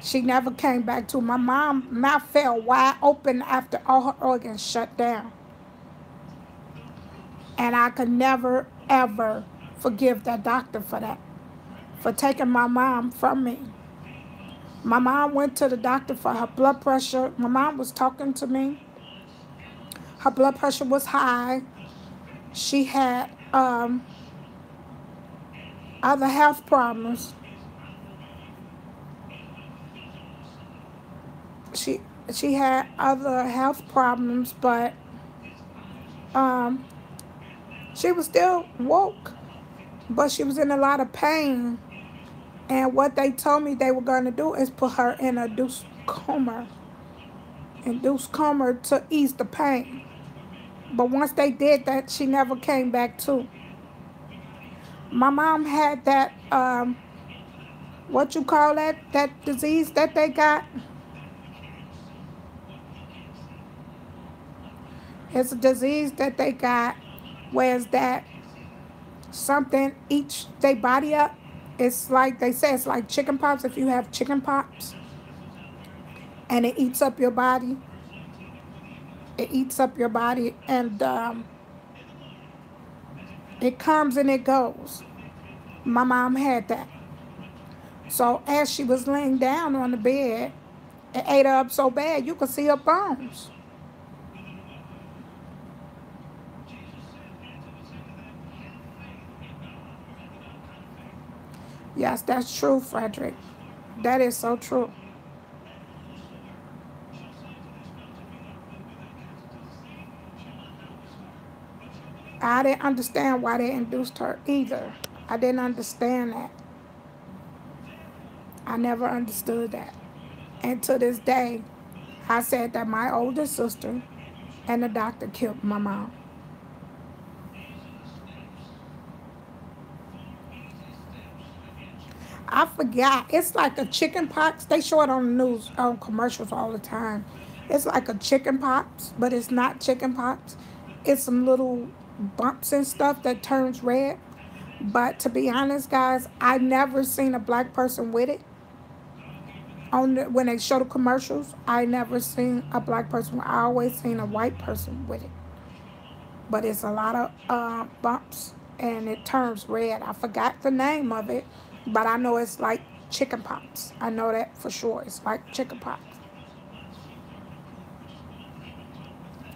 she never came back to. My mom's mouth fell wide open after all her organs shut down. And I could never, ever forgive that doctor for that, for taking my mom from me. My mom went to the doctor for her blood pressure. My mom was talking to me. Her blood pressure was high. She had other health problems. She had other health problems, but she was still woke, but she was in a lot of pain. And what they told me they were going to do is put her in a induced coma to ease the pain. But once they did that, she never came back to. My mom had that, what you call that disease that they got? It's a disease that they got, whereas that something eats their body up. It's like, they say it's like chicken pox. If you have chicken pox and it eats up your body, and it comes and it goes. My mom had that. So as she was laying down on the bed, it ate her up so bad you could see her bones. Yes, that's true, Frederick. That is so true. I didn't understand why they induced her either. I didn't understand that. I never understood that. And to this day, I said that my older sister and the doctor killed my mom. I forgot. It's like a chicken pox. They show it on the news, on commercials all the time. It's like a chicken pox, but it's not chicken pox. It's some little bumps and stuff that turns red. But to be honest, guys, I never seen a black person with it. When they show the commercials, I never seen a black person. I always seen a white person with it. But it's a lot of bumps and it turns red. I forgot the name of it, but I know it's like chicken pox. I know that for sure. It's like chicken pox.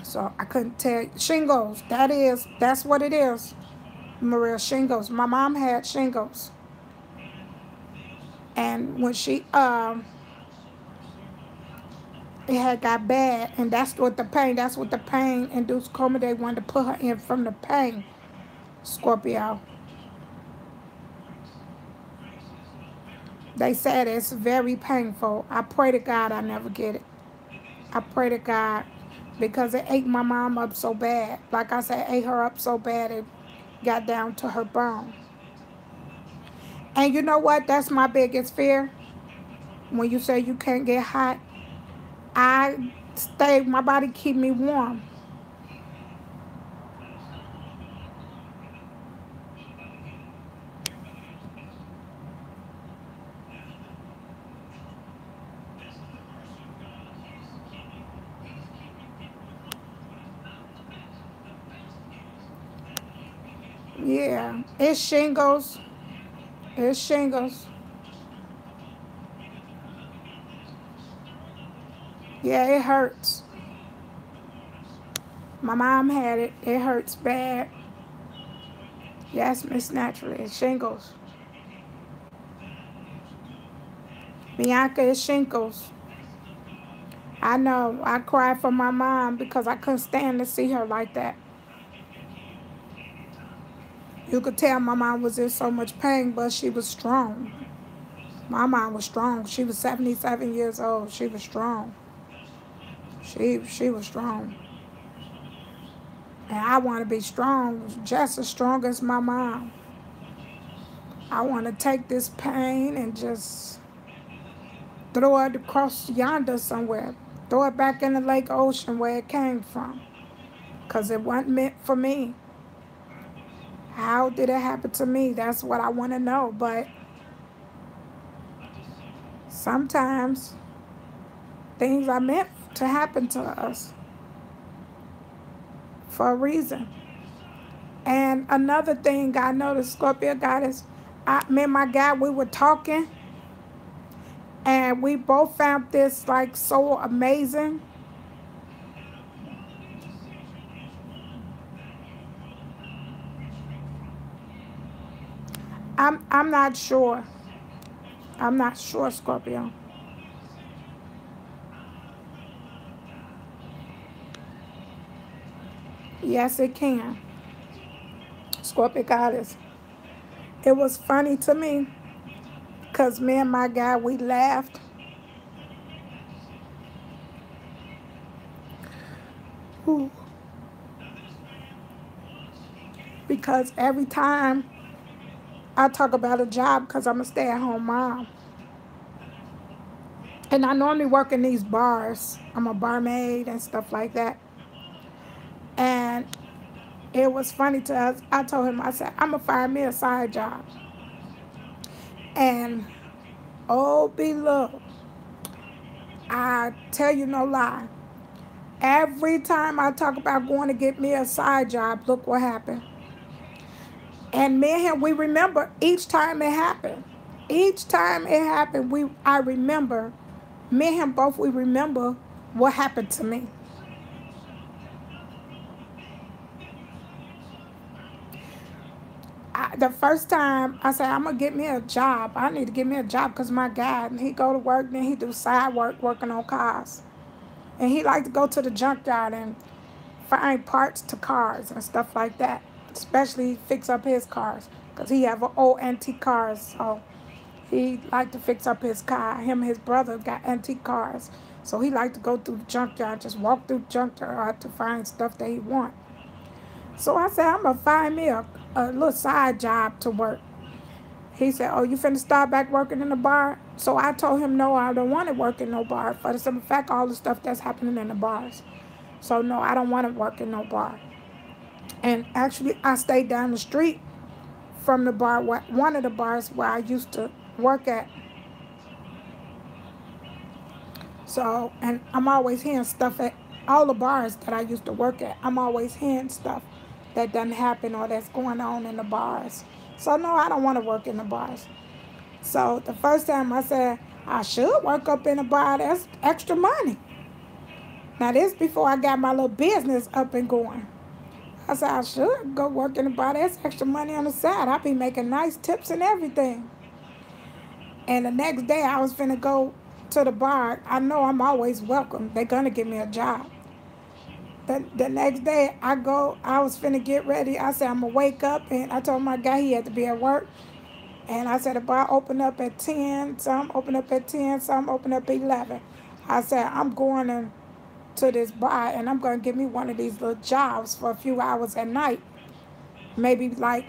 So I couldn't tell you. Shingles. That's what it is. Maria, shingles. My mom had shingles. And when she it had got bad, and that's what the pain induced coma they wanted to put her in from the pain, Scorpio. They said it's very painful. I pray to God I never get it. I pray to God because it ate my mom up so bad. Like I said, it ate her up so bad it got down to her bone. And you know what? That's my biggest fear. When you say you can't get hot, my body keep me warm. Yeah, it's shingles. It's shingles. Yeah, it hurts. My mom had it. It hurts bad. Yes, Miss Naturally. It's shingles. Bianca, it's shingles. I know. I cried for my mom because I couldn't stand to see her like that. You could tell my mom was in so much pain, but she was strong. My mom was strong. She was 77 years old. She was strong. She was strong. And I want to be strong, just as strong as my mom. I want to take this pain and just throw it across yonder somewhere. Throw it back in the lake ocean where it came from. Because it wasn't meant for me. How did it happen to me? That's what I want to know. But sometimes things are meant to happen to us for a reason. And another thing I noticed, Scorpio Goddess, me and my guy, we were talking, and we both found this like so amazing. I'm not sure. I'm not sure, Scorpio. Yes, it can. Scorpio Goddess. It was funny to me because me and my guy, we laughed. Ooh. Because every time I talk about a job, because I'm a stay-at-home mom, and I normally work in these bars. I'm a barmaid and stuff like that. And it was funny to us. I told him, I said, I'm going to find me a side job. And, oh, beloved, I tell you no lie. Every time I talk about going to get me a side job, look what happened. And me and him, we remember each time it happened. Each time it happened, I remember, me and him both, we remember what happened to me. The first time I said, I'm going to get me a job. I need to get me a job because my guy, he go to work, then he do side work working on cars. And he like to go to the junkyard and find parts to cars and stuff like that. Especially fix up his cars because he have old antique cars. So he like to fix up his car. Him and his brother got antique cars. So he like to go through the junkyard, just walk through the junkyard to find stuff that he want. So I said, I'm going to find me a little side job to work. He said, oh, you finna start back working in the bar? So I told him, no, I don't want to work in no bar. For the simple fact, all the stuff that's happening in the bars. So no, I don't want to work in no bar. And actually, I stayed down the street from the bar, one of the bars where I used to work at. So, and I'm always hearing stuff at all the bars that I used to work at. I'm always hearing stuff that doesn't happen or that's going on in the bars. So no, I don't want to work in the bars. So the first time I said, I should work up in a bar, that's extra money. Now this before I got my little business up and going. I said, I should go work in a bar, that's extra money on the side. I'll be making nice tips and everything. And the next day I was finna go to the bar, I know I'm always welcome. They're going to give me a job. The next day, I was finna get ready. I said, I'm going to wake up. And I told my guy he had to be at work. And I said, the bar open up at 10, some open up at 10, some open up at 11. I said, I'm going to this bar and I'm going to give me one of these little jobs for a few hours at night. Maybe like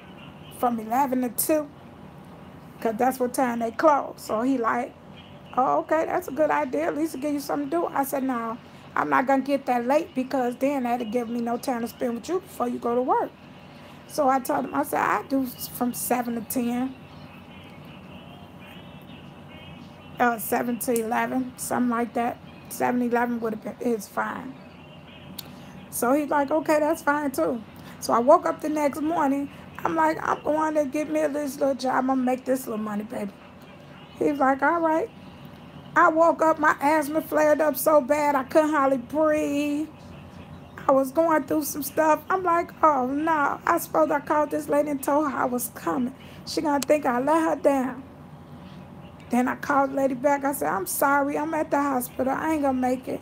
from 11 to 2, because that's what time they close. So he like, oh, okay, that's a good idea. At least to give you something to do. I said, no, I'm not going to get that late because then that'll give me no time to spend with you before you go to work. So I told him, I said, I do from 7 to 10. 7 to 11, something like that. 7 to 11 would have been, is fine. So he's like, okay, that's fine too. So I woke up the next morning. I'm like, I'm going to get me this little job. I'm going to make this little money, baby. He's like, all right. I woke up, my asthma flared up so bad I couldn't hardly breathe. I was going through some stuff. I'm like, oh no. I suppose I called this lady and told her I was coming. She gonna think I let her down. Then I called the lady back. I said, I'm sorry, I'm at the hospital. I ain't gonna make it.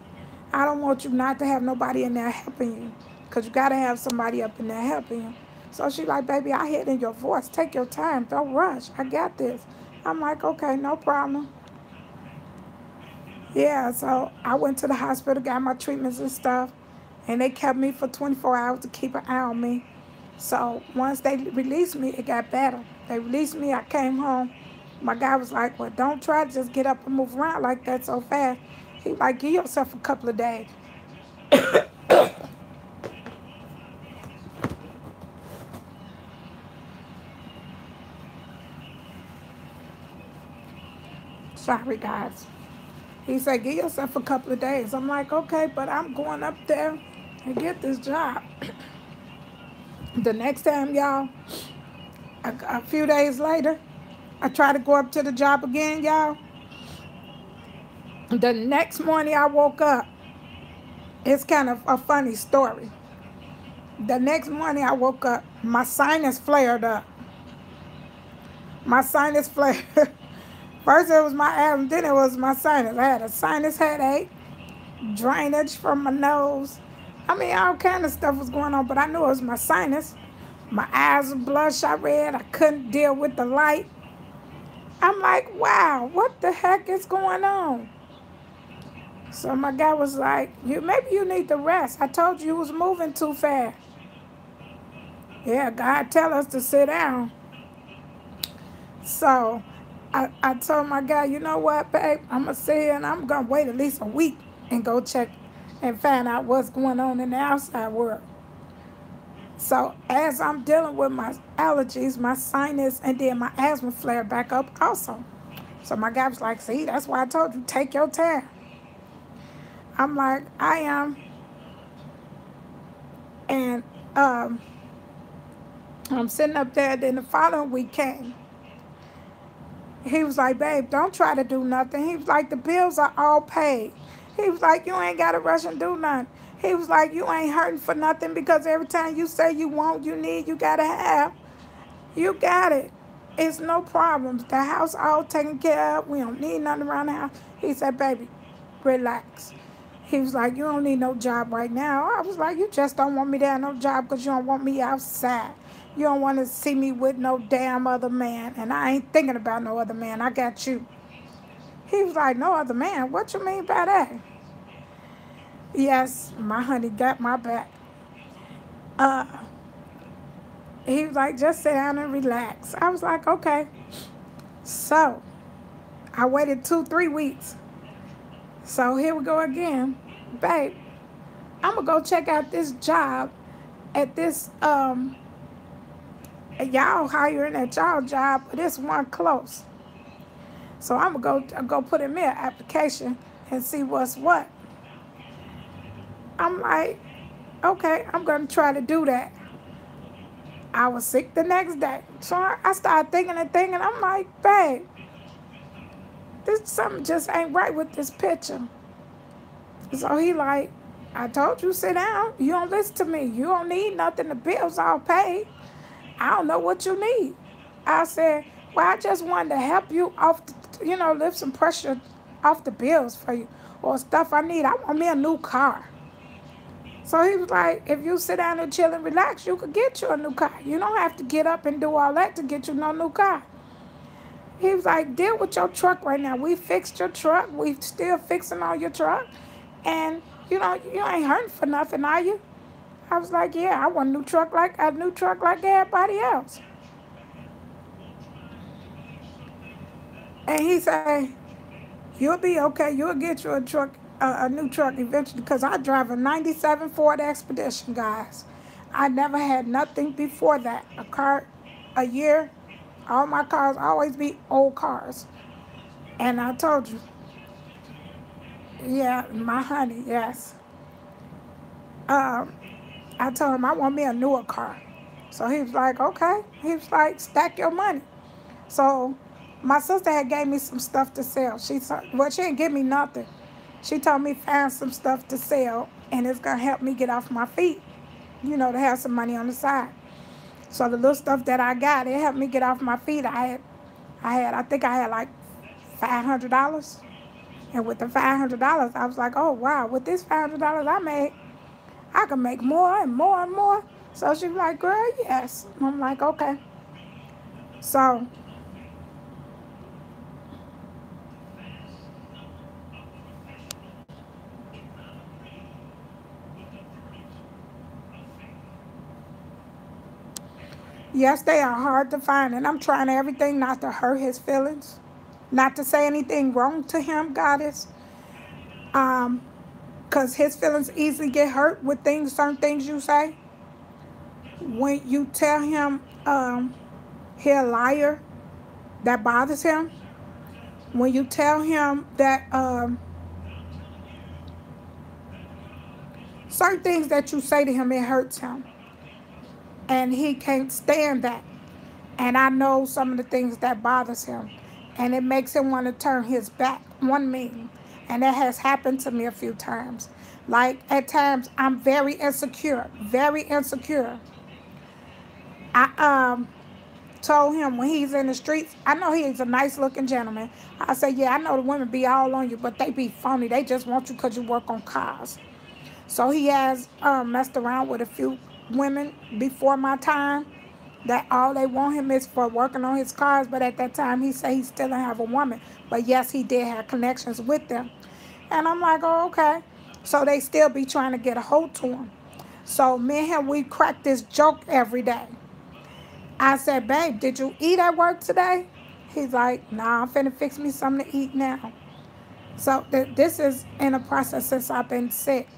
I don't want you not to have nobody in there helping you, because you gotta have somebody up in there helping you. So she like, baby, I hear it in your voice. Take your time. Don't rush. I got this. I'm like, okay, no problem. Yeah, so I went to the hospital, got my treatments and stuff, and they kept me for 24 hours to keep an eye on me. So once they released me, it got better. They released me. I came home. My guy was like, well, don't try to just get up and move around like that so fast. He was like, give yourself a couple of days. Sorry, guys. He said, give yourself a couple of days. I'm like, okay, but I'm going up there and get this job. The next time, y'all, a few days later, I try to go up to the job again, y'all. The next morning I woke up, it's kind of a funny story. The next morning I woke up, my sinus flared up. My sinus flared. First it was my asthma, then it was my sinus. I had a sinus headache, drainage from my nose. I mean, all kind of stuff was going on, but I knew it was my sinus. My eyes were bloodshot red. I couldn't deal with the light. I'm like, wow, what the heck is going on? So my guy was like, maybe you need to rest. I told you was moving too fast. Yeah, God tell us to sit down. So I told my guy, you know what, babe? I'm going to sit here and I'm going to wait at least a week and go check and find out what's going on in the outside world. So as I'm dealing with my allergies, my sinus, and then my asthma flared back up also. So my guy was like, see, that's why I told you, take your time. I'm like, I am. And I'm sitting up there. Then the following week came. He was like, babe, don't try to do nothing. He was like, the bills are all paid. He was like, you ain't got to rush and do nothing. He was like, you ain't hurting for nothing because every time you say you want, you need, you got to have. You got it. It's no problems. The house all taken care of. We don't need nothing around the house. He said, baby, relax. He was like, you don't need no job right now. I was like, you just don't want me to have no job because you don't want me outside. You don't want to see me with no damn other man. And I ain't thinking about no other man. I got you. He was like, no other man? What you mean by that? Yes, my honey got my back. He was like, just sit down and relax. I was like, okay. So I waited 2-3 weeks. So here we go again. Babe, I'm going to go check out this job at this, y'all hiring at y'all job, but this one close. So I'm going to go put in an application and see what's what. I'm like, okay, I'm going to try to do that. I was sick the next day. So I started thinking and thinking. I'm like, babe, something just ain't right with this picture. So he like, I told you, sit down. You don't listen to me. You don't need nothing. The bills all paid. I don't know what you need. I said, well, I just wanted to help you off, lift some pressure off the bills for you or stuff I need. I want me a new car. So he was like, if you sit down and chill and relax, you could get you a new car. You don't have to get up and do all that to get you no new car. He was like, deal with your truck right now. We fixed your truck. We still fixing all your truck. And, you know, you ain't hurting for nothing, are you? I was like, yeah, I want a new truck like everybody else. And he said, you'll be okay. You'll get you a new truck eventually. Because I drive a 97 Ford Expedition, guys. I never had nothing before that. A car a year. All my cars always be old cars. And I told you, yeah, my honey, yes. Um, I told him I want me a newer car. So he was like, okay. He was like, stack your money. So my sister had gave me some stuff to sell. She didn't give me nothing. She told me find some stuff to sell and it's gonna help me get off my feet, you know, to have some money on the side. So the little stuff that I got, it helped me get off my feet. I think I had like $500. And with the $500, I was like, oh wow, with this $500 I made, I can make more and more and more. So she was like, girl, yes. And I'm like, okay. So yes, they are hard to find, and I'm trying everything not to hurt his feelings, not to say anything wrong to him, Goddess, because his feelings easily get hurt with certain things you say. When you tell him he a liar, that bothers him. When you tell him that certain things that you say to him, it hurts him, and he can't stand that. And I know some of the things that bothers him. And it makes him want to turn his back on me. And that has happened to me a few times. Like, at times, I'm very insecure. Very insecure. I told him when he's in the streets, I know he's a nice-looking gentleman. I said, yeah, I know the women be all on you, but they be phony. They just want you because you work on cars. So he has messed around with a few women before my time that all they want him is for working on his cars, but at that time he said he still didn't have a woman. But yes, he did have connections with them. And I'm like, oh, okay. So they still be trying to get a hold to him. So me and him, we crack this joke every day. I said, babe, did you eat at work today? He's like, nah, I'm finna fix me something to eat now. So this is in a process since I've been sick.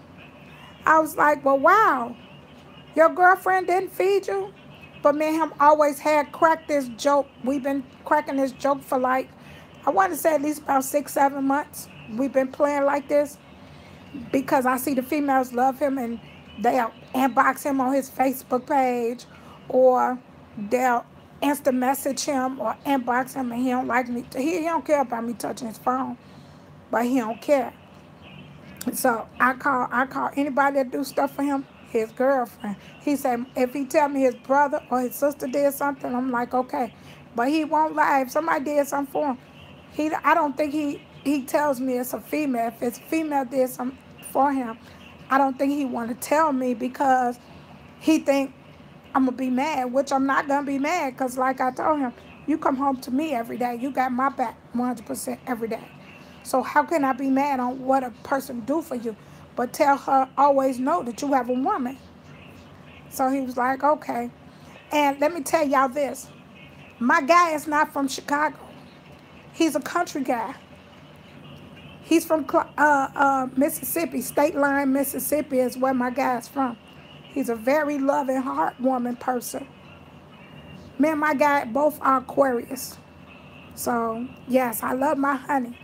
I was like, well, wow, your girlfriend didn't feed you? But me and him always had cracked this joke. We've been cracking this joke for like, I want to say at least about 6-7 months. We've been playing like this because I see the females love him and they'll inbox him on his Facebook page or they'll instant message him or inbox him and he don't like me. He don't care about me touching his phone, but he don't care. So I call anybody that do stuff for him his girlfriend. He said if he tell me his brother or his sister did something, I'm like, okay. But he won't lie. If somebody did something for him, I don't think he tells me it's a female. If it's a female did something for him, I don't think he want to tell me because he think I'm going to be mad, which I'm not going to be mad because like I told him, you come home to me every day. You got my back 100% every day. So how can I be mad on what a person do for you? But tell her, always know that you have a woman. So he was like, okay. And let me tell y'all this. My guy is not from Chicago. He's a country guy. He's from Mississippi. State Line, Mississippi is where my guy's from. He's a very loving, heartwarming person. Me and my guy both are Aquarius. So, yes, I love my honey.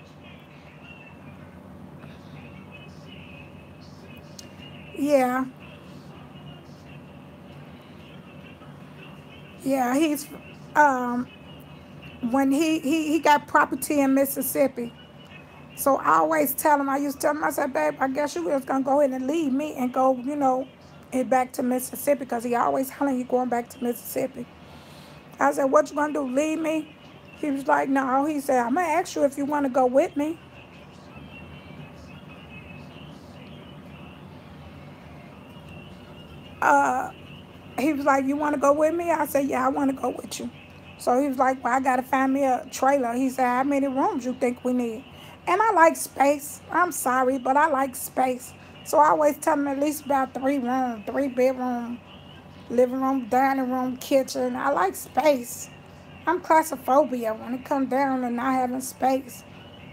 Yeah. Yeah, he's when he got property in Mississippi. So I always tell him, I used to tell him, I said, babe, I guess you was gonna go ahead and leave me and go, back to Mississippi because he always telling you going back to Mississippi. I said, what you gonna do, leave me? He was like, no. He said, I'm gonna ask you if you wanna go with me. uh, he was like, you want to go with me? I said, yeah, I want to go with you. So he was like, well, I got to find me a trailer. He said, how many rooms you think we need? And I like space. I'm sorry, but I like space. So I always tell him at least about 3 rooms, 3 bedroom, living room, dining room, kitchen. I like space. I'm claustrophobia when it comes down to not having space.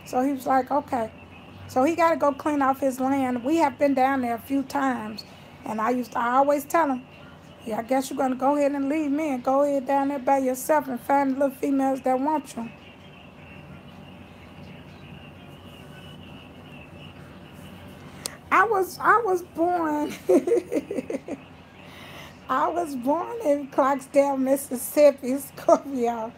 So he was like, okay. So he got to go clean off his land. We have been down there a few times. And I always tell him, yeah, I guess you're going to go ahead and leave me and go ahead down there by yourself and find the little females that want you. I was born I was born in Clarksdale, Mississippi, Scorpio.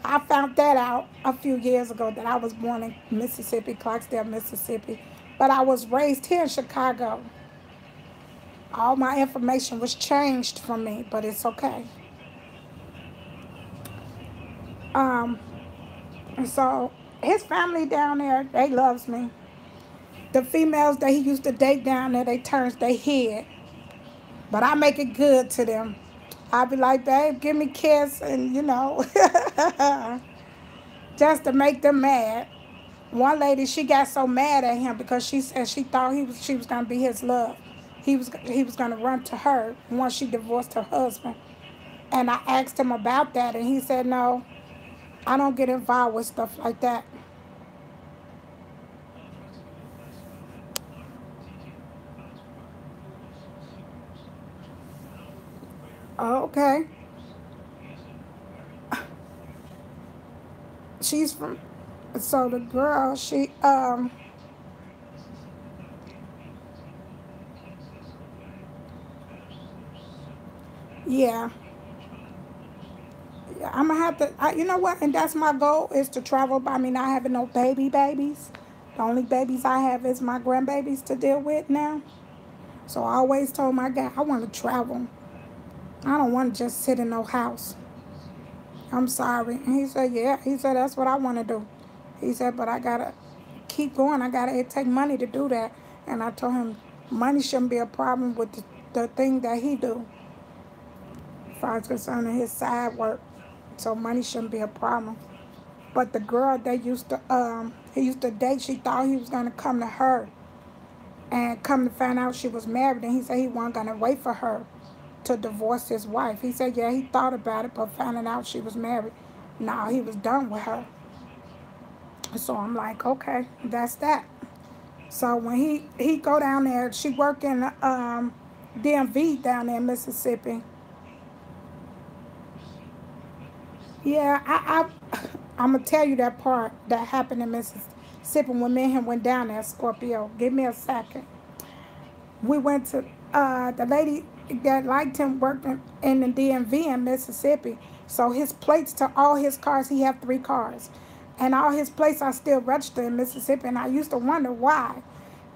I found that out a few years ago that I was born in Mississippi, Clarksdale, Mississippi. But I was raised here in Chicago. All my information was changed from me, but it's okay. Um, and so his family down there, they loves me. The females that he used to date down there, they turns their head. But I make it good to them. I be like, babe, give me a kiss and just to make them mad. One lady, she got so mad at him because she said she thought she was gonna be his love. He was gonna run to her once she divorced her husband. And I asked him about that, and he said, no, I don't get involved with stuff like that. Okay. She's from, so the girl, yeah. Yeah, I'm gonna have to, you know what? And that's my goal is to travel by me not having no babies. The only babies I have is my grandbabies to deal with now. So I always told my guy, I want to travel. I don't want to just sit in no house. I'm sorry. And he said, yeah. He said, that's what I want to do. He said, but I got to keep going. It take money to do that. And I told him, money shouldn't be a problem with the thing that he do. As far as concerning his side work. So money shouldn't be a problem. But the girl he used to date, she thought he was going to come to her. And come to find out she was married. And he said he wasn't going to wait for her to divorce his wife. He said, yeah, he thought about it, but finding out she was married, no, he was done with her. So I'm like, okay, that's that. So when he go down there, she work in DMV down there in Mississippi. Yeah, I'm gonna tell you that part that happened in Mississippi when me and him went down there, Scorpio. Give me a second. We went to the lady that liked him worked in the DMV in Mississippi. So his plates to all his cars, he have 3 cars. And all his plates are still registered in Mississippi. And I used to wonder why.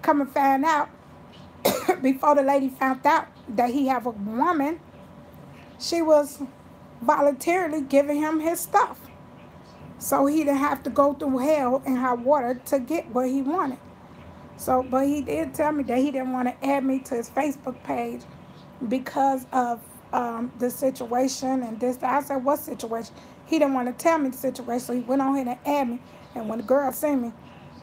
Come and find out, before the lady found out that he have a woman, she was voluntarily giving him his stuff. So he didn't have to go through hell and hot water to get what he wanted. So, but he did tell me that he didn't want to add me to his Facebook page because of the situation and this. I said, what situation? He didn't want to tell me the situation, so he went on ahead and add me. And when the girl seen me,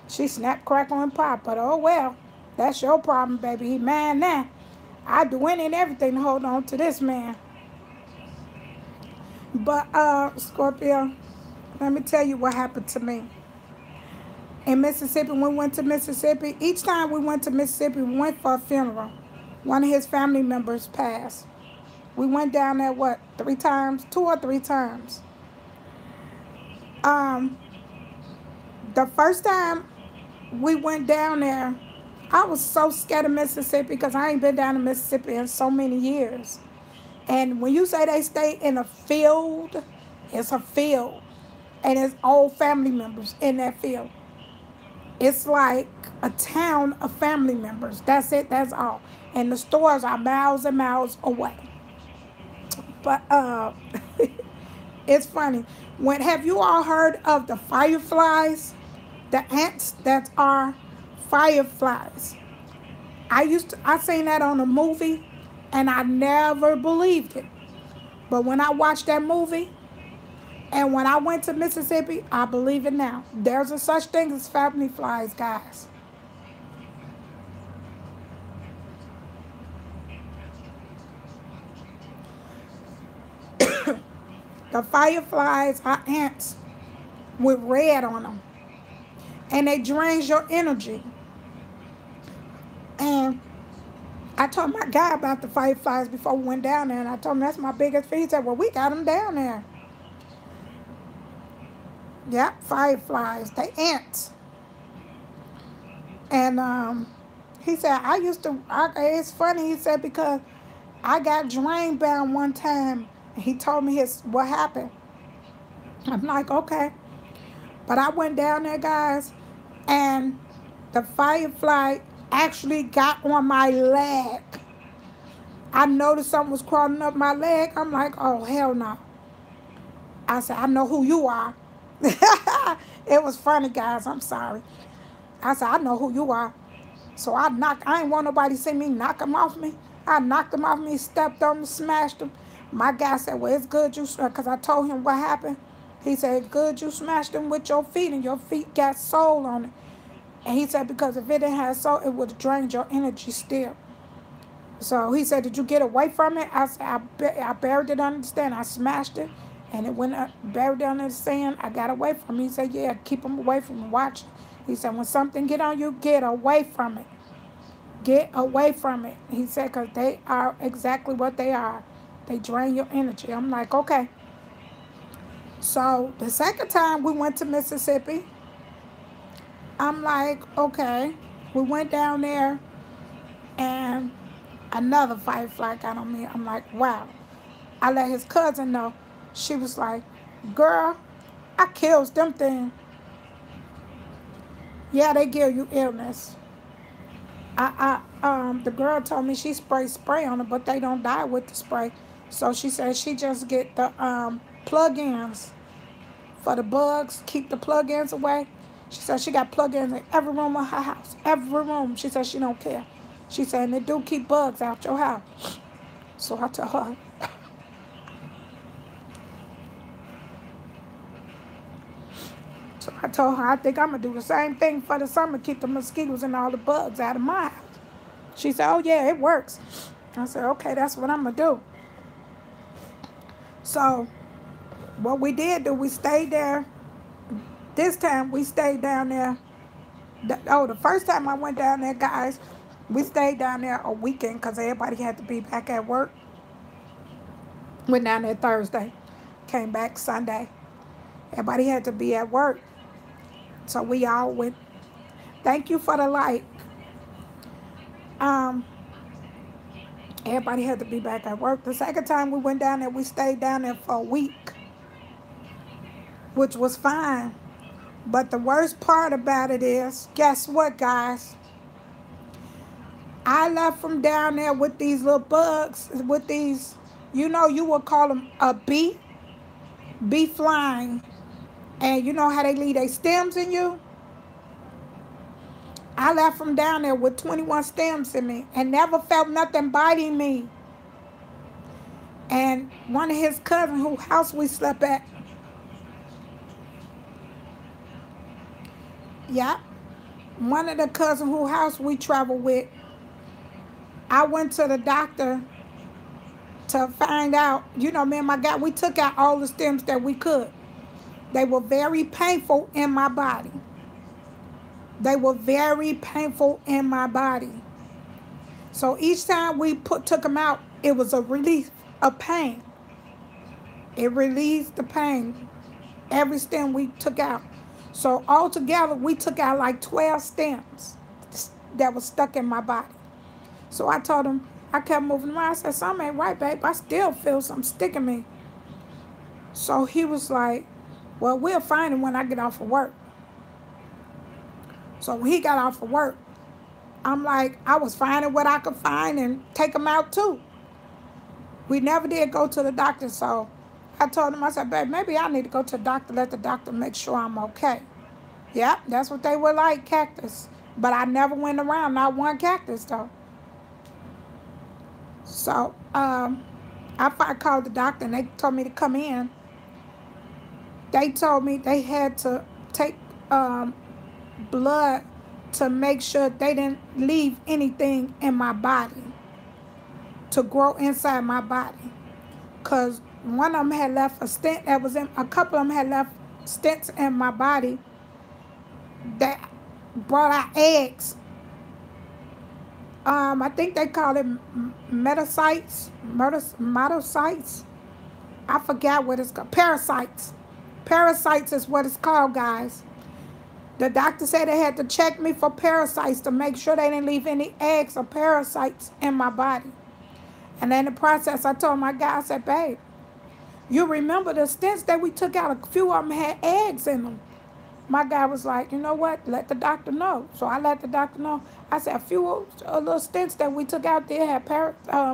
she snapped, crackle, and pop. But oh well, that's your problem, baby. He mad now. I do any and everything to hold on to this man. But Scorpio, let me tell you what happened to me. In Mississippi, when we went to Mississippi, each time we went to Mississippi, we went for a funeral. One of his family members passed. We went down there, 3 times? 2 or 3 times. Um, the first time we went down there, I was so scared of Mississippi because I ain't been down to Mississippi in so many years. And when you say they stay in a field, it's a field. And it's all family members in that field. It's like a town of family members. That's it. That's all. And the stores are miles and miles away. But it's funny. Have you all heard of the fireflies? The ants that are fireflies. I seen that on a movie, And I never believed it. But when I watched that movie, and when I went to Mississippi, I believe it now. There's a such thing as family flies, guys. The fireflies are ants with red on them. And they drains your energy. And I told my guy about the fireflies before we went down there, and I told him that's my biggest fear. He said, well, we got them down there. Yep, fireflies, they ants. And he said, it's funny, he said, because I got drain bound one time. And he told me what happened. I'm like, okay. But I went down there, guys, and the firefly actually got on my leg. I noticed something was crawling up my leg. I'm like, oh, hell no. I said, I know who you are. It was funny, guys. I'm sorry. I said, I know who you are. So I ain't want nobody to see me knock him off me. I knocked him off me, stepped on him, smashed him. My guy said, well, it's good you, because I told him what happened. He said, good you smashed him with your feet, and your feet got soul on it. And he said, because if it didn't have soul, it would have drained your energy still. So he said, did you get away from it? I said, I buried it under the sand. I smashed it, and it went buried under the sand. I got away from it. He said, yeah, keep them away from me. Watch it. He said, when something get on you, get away from it. Get away from it. He said, because they are exactly what they are. They drain your energy. I'm like, okay. So the second time we went to Mississippi, I'm like, okay. We went down there, and another firefly got on me. I'm like, wow. I let his cousin know. She was like, girl, I kills them things. Yeah, they give you illness. The girl told me she sprays spray on it, but they don't die with the spray. So she said she just get the plug-ins for the bugs, keep the plug-ins away. She said she got plug-ins in every room of her house, every room. She said she don't care. She said, and they do keep bugs out your house. So I told her. So I told her, I think I'm going to do the same thing for the summer, keep the mosquitoes and all the bugs out of my house. She said, oh, yeah, it works. I said, okay, that's what I'm going to do. So what we did, we stayed there. This time we stayed down there. The first time I went down there, guys, we stayed down there a weekend because everybody had to be back at work. Went down there Thursday, came back Sunday. Everybody had to be at work. So we all went. Thank you for the light. Everybody had to be back at work. The second time we went down there, we stayed down there for a week, which was fine. But the worst part about it is, guess what, guys? I left from down there with these little bugs, with these, you would call them a bee flying. And you know how they leave their stems in you? I left from down there with 21 stems in me and never felt nothing biting me. And one of his cousins whose house we slept at, yeah, one of the cousins whose house we traveled with, I went to the doctor to find out, me and my guy, we took out all the stems that we could. They were very painful in my body. They were very painful in my body. So each time we took them out, it was a relief of pain. It released the pain. Every stem we took out. So altogether, we took out like 12 stems that was stuck in my body. So I told him, I kept moving around. I said, something ain't right, babe. I still feel something sticking me. So he was like, well, we'll find him when I get off of work. So when he got off of work, I'm like, I was finding what I could find and take him out too. We never did go to the doctor, so I told him, I said, babe, maybe I need to go to the doctor, let the doctor make sure I'm okay. Yeah, that's what they were like, cactus. But I never went around, not one cactus though. So after I called the doctor and they told me to come in, they told me they had to take blood to make sure they didn't leave anything in my body to grow inside my body. Because one of them had left a stent that was in, a couple of them had left stents in my body that brought out eggs. I think they call it metacytes, metacytes. I forgot what it's called. Parasites. Parasites is what it's called, guys. The doctor said they had to check me for parasites to make sure they didn't leave any eggs or parasites in my body. And in the process, I told my guy, I said, babe, you remember the stents that we took out? A few of them had eggs in them. My guy was like, you know what? Let the doctor know. So I let the doctor know. I said, a few little stents that we took out there had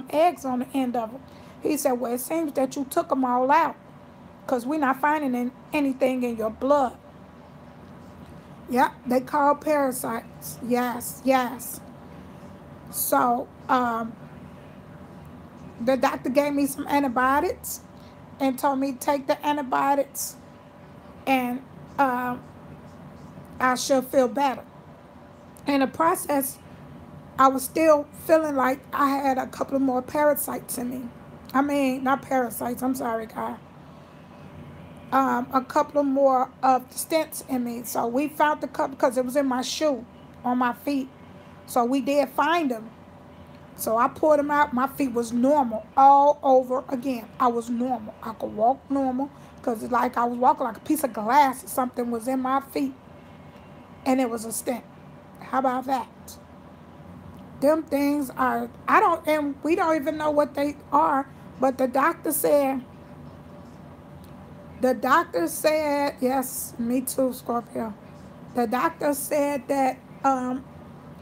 eggs on the end of them. He said, well, it seems that you took them all out because we're not finding anything in your blood. Yep, they call parasites. Yes, yes. So the doctor gave me some antibiotics and told me to take the antibiotics and I should feel better. In the process, I was still feeling like I had a couple of more parasites in me. I mean, not parasites, I'm sorry, guys. A couple of more of the stents in me. So we found the couple because it was in my shoe on my feet. So we did find them. So I pulled them out. My feet was normal all over again. I was normal. I could walk normal because it's like I was walking like a piece of glass or something was in my feet. And it was a stent. How about that? Them things are, and we don't even know what they are, but the doctor said, yes, me too, Scorpio. The doctor said that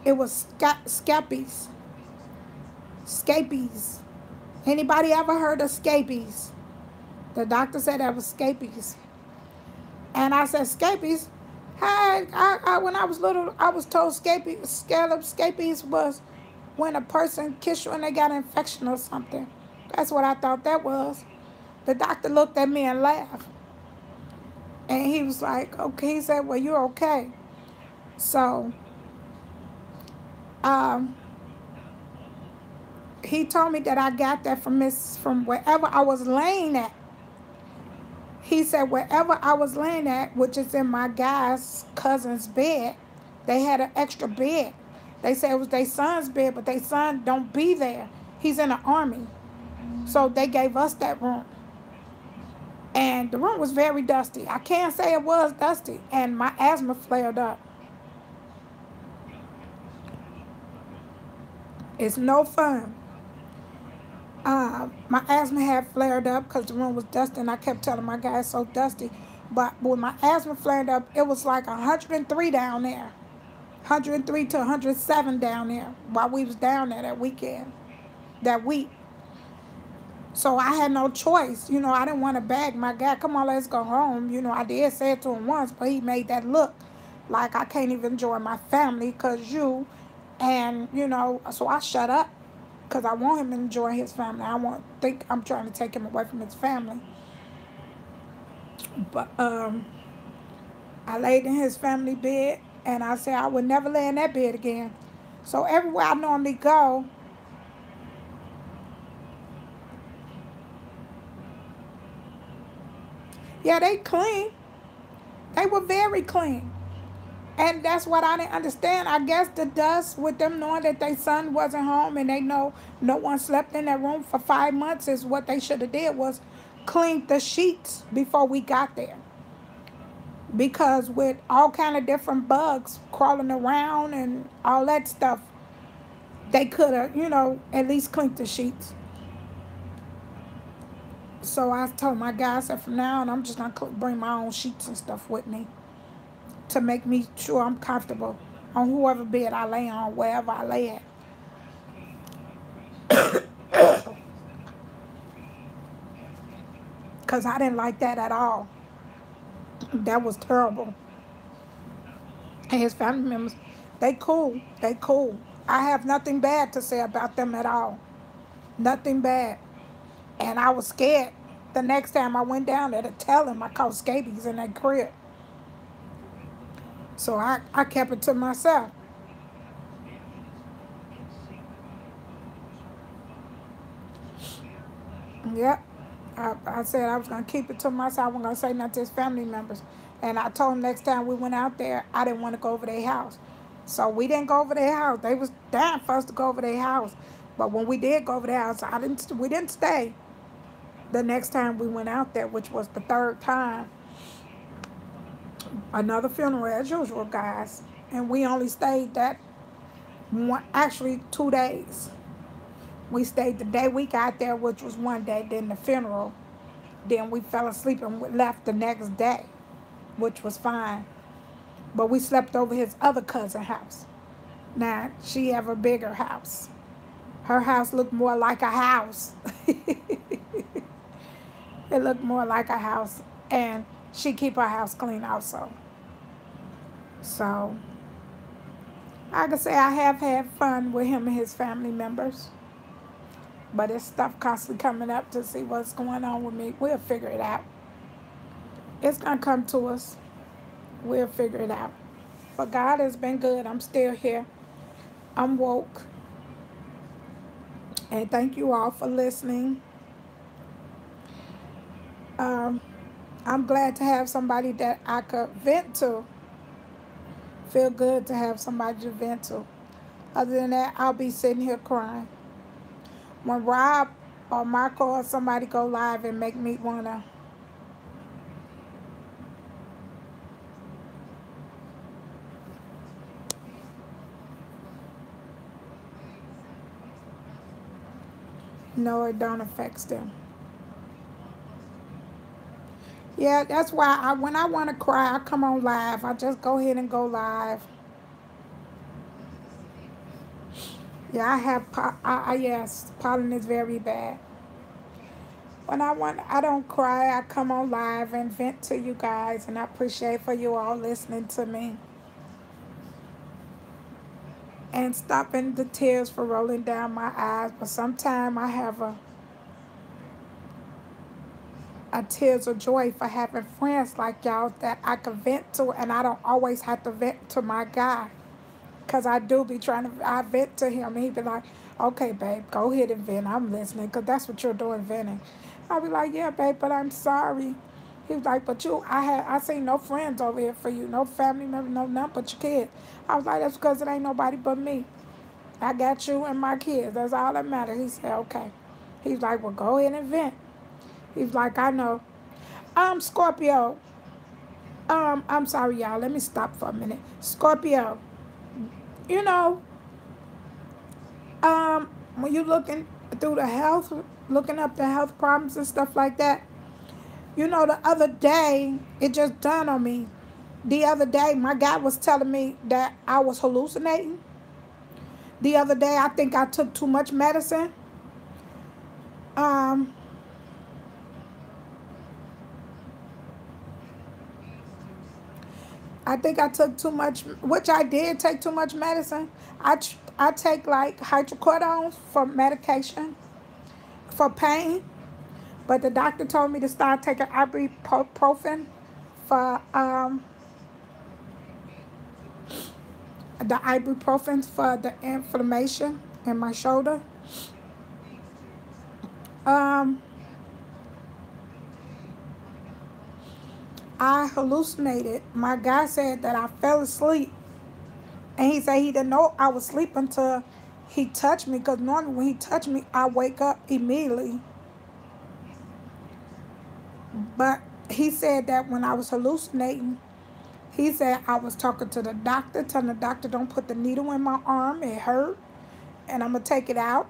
it was scabies. Scabies. Anybody ever heard of scabies? The doctor said that was scabies. And I said, scabies? Hey, when I was little, I was told scabies was when a person kissed you and they got an infection or something. That's what I thought that was. The doctor looked at me and laughed. And he was like, okay. He said, well, you're okay. So, he told me that I got that from wherever I was laying at. He said wherever I was laying at, which is in my guy's cousin's bed, they had an extra bed. They said it was their son's bed, but their son don't be there. He's in the army. So they gave us that room. And the room was very dusty. I can't say it was dusty. And my asthma flared up. It's no fun. My asthma had flared up because the room was dusty, and I kept telling my guy it's so dusty. But when my asthma flared up, it was like 103 down there. 103 to 107 down there while we was down there that week. So I had no choice. You know, I didn't want to beg my guy, come on, let's go home. You know, I did say it to him once, but he made that look like I can't even join my family because you, and, you know, so I shut up. Because I want him to enjoy his family. I won't think I'm trying to take him away from his family. But I laid in his family bed, and I said I would never lay in that bed again. So everywhere I normally go, yeah, they clean. They were very clean. And that's what I didn't understand. I guess the dust with them knowing that their son wasn't home and they know no one slept in that room for 5 months is what they should have did was cleaned the sheets before we got there. Because with all kind of different bugs crawling around and all that stuff, they could have, you know, at least cleaned the sheets. So I told my guy, I said, from now on, I'm just going to bring my own sheets and stuff with me to make me sure I'm comfortable on whoever bed I lay on, wherever I lay at. Because I didn't like that at all. That was terrible. And his family members, they cool. They cool. I have nothing bad to say about them at all. Nothing bad. And I was scared. The next time I went down there to tell him I caught scabies in that crib. So I kept it to myself. Yep. I said I was going to keep it to myself. I wasn't going to say nothing to his family members. And I told him next time we went out there, I didn't want to go over their house. So we didn't go over their house. They was dying for us to go over their house. But when we did go over their house, we didn't stay the next time we went out there, which was the third time. Another funeral as usual, guys. And we only stayed that one, actually 2 days. We stayed the day we got there, which was one day, then the funeral. Then we fell asleep and left the next day, which was fine. But we slept over his other cousin's house. Now, she have a bigger house. Her house looked more like a house. It looked more like a house. And she keep her house clean also. So, I can say I have had fun with him and his family members. But it's stuff constantly coming up to see what's going on with me. We'll figure it out. It's going to come to us. We'll figure it out. But God has been good. I'm still here. I'm woke. And thank you all for listening. I'm glad to have somebody that I could vent to. Feel good to have somebody to vent to. Other than that, I'll be sitting here crying. When Rob or Marco or somebody go live and make me want to. No, it don't affect them. Yeah, that's why when I want to cry, I come on live. I just go ahead and go live. Yeah, I have, yes, pollen is very bad. When I don't cry, I come on live and vent to you guys, and I appreciate for you all listening to me. And stopping the tears for rolling down my eyes, but sometimes I have a tears of joy for having friends like y'all that I can vent to, and I don't always have to vent to my guy. Because I do be I vent to him, and he be like, okay, babe, go ahead and vent. I'm listening, because that's what you're doing, venting. I'll be like, yeah, babe, but I'm sorry. He was like, but I seen no friends over here for you, no family member, no nothing but your kids. I was like, that's because it ain't nobody but me. I got you and my kids. That's all that matters. He said, okay. He's like, well, go ahead and vent. He's like, I know. Scorpio. I'm sorry, y'all. Let me stop for a minute. Scorpio. You know, when you looking through the health, looking up the health problems and stuff like that, you know, the other day, it just dawned on me. The other day, my guy was telling me that I was hallucinating. The other day, I think I took too much medicine. Um, I think I took too much, which I did take too much medicine. I take like hydrocodone for medication for pain, but the doctor told me to start taking ibuprofen for the ibuprofen for the inflammation in my shoulder. I hallucinated. My guy said that I fell asleep, and he said he didn't know I was asleep until he touched me, because normally when he touched me, I wake up immediately. But he said that when I was hallucinating, he said I was talking to the doctor, telling the doctor don't put the needle in my arm, it hurt, and I'm going to take it out.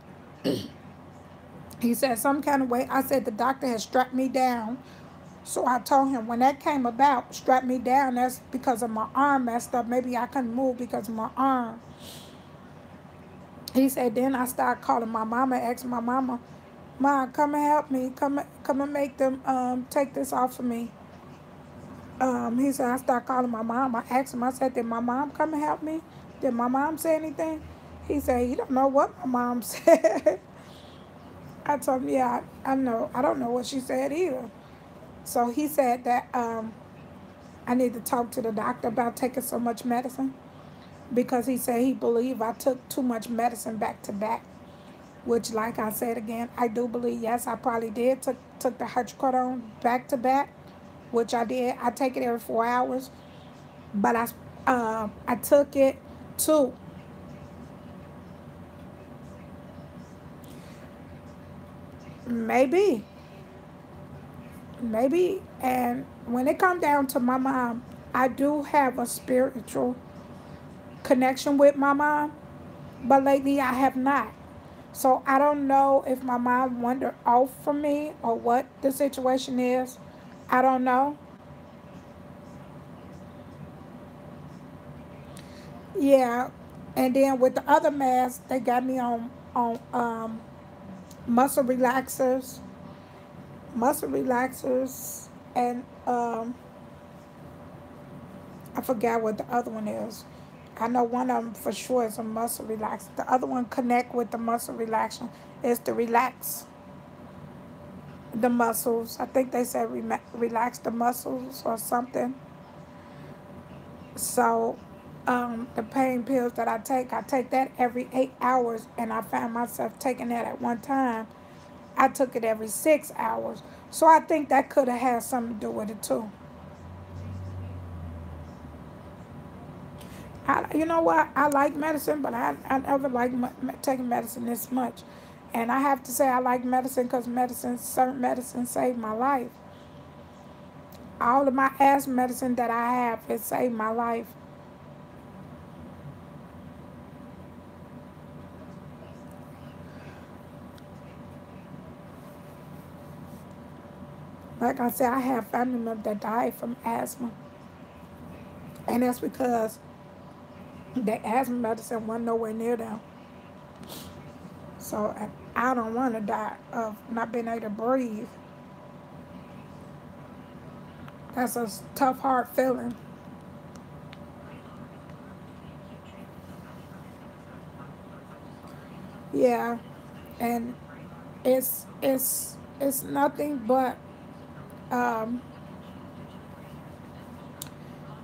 He said some kind of way. I said the doctor has strapped me down. So I told him when that came about, strap me down, that's because of my arm messed up. Maybe I couldn't move because of my arm. He said, then I started calling my mama, asking my mama, Mom, come and help me. Come and make them take this off of me. He said, I started calling my mom. I asked him, I said, did my mom come and help me? Did my mom say anything? He said, he don't know what my mom said. I told him, yeah, I know. I don't know what she said either. So he said that I need to talk to the doctor about taking so much medicine because he said he believed I took too much medicine back to back. Which, like I said again, I do believe, yes, I probably did. Took the hydrocodone back to back, which I did. I take it every 4 hours. But I took it too. Maybe. Maybe. And when it comes down to my mom, I do have a spiritual connection with my mom. But lately I have not. So I don't know if my mom wandered off from me or what the situation is. I don't know. Yeah. And then with the other mask, they got me on muscle relaxers, muscle relaxers, and I forgot what the other one is. I know one of them for sure is a muscle relaxer. The other one connect with the muscle relaxation is to relax the muscles. I think they said relax the muscles or something. So the pain pills that I take that every 8 hours, and I found myself taking that at one time. I took it every 6 hours. So I think that could have had something to do with it too. You know what? I like medicine, but I never like taking medicine this much. And I have to say I like medicine because certain medicine saved my life. All of my asthma medicine that I have, it saved my life. Like I said, I have family members that died from asthma. And that's because the asthma medicine wasn't nowhere near them. So I don't want to die of not being able to breathe. That's a tough, hard feeling. Yeah, and it's nothing but um,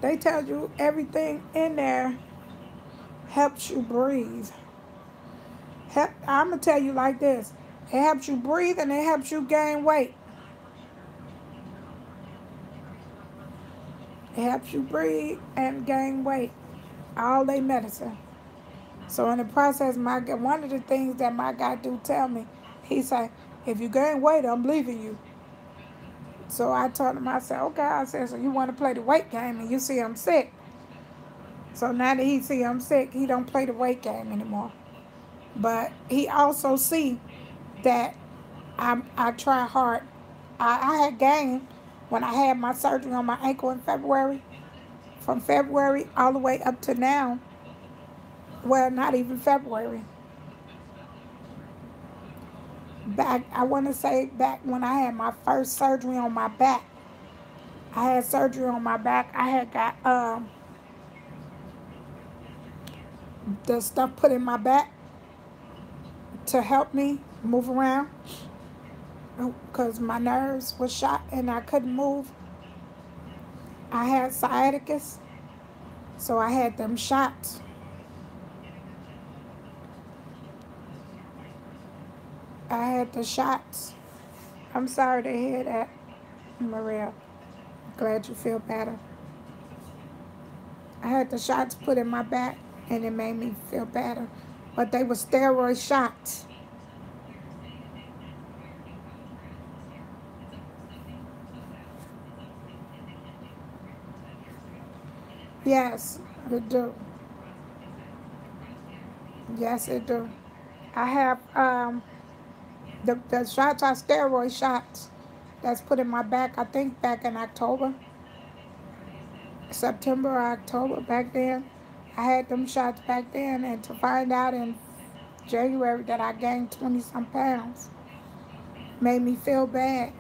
they tell you everything in there helps you breathe. I'm gonna tell you like this: it helps you breathe and it helps you gain weight. It helps you breathe and gain weight. All they medicine. So in the process, one of the things that my guy do tell me, he say, if you gain weight, I'm leaving you. So I told him, I said, okay. I said, so you want to play the weight game and you see I'm sick. So now that he see I'm sick, he don't play the weight game anymore. But he also see that I try hard. I had gained when I had my surgery on my ankle in February. From February all the way up to now. Well, not even February. Back, I want to say back when I had my first surgery on my back. I had surgery on my back. I had got the stuff put in my back to help me move around because my nerves were shot and I couldn't move. I had sciatica, so I had them shots. I had the shots. I'm sorry to hear that, Maria. Glad you feel better. I had the shots put in my back and it made me feel better. But they were steroid shots. Yes, it do. Yes, it do. I have the shots are steroid shots that's put in my back, I think back in October, September or October back then. I had them shots back then, and to find out in January that I gained 20 some pounds made me feel bad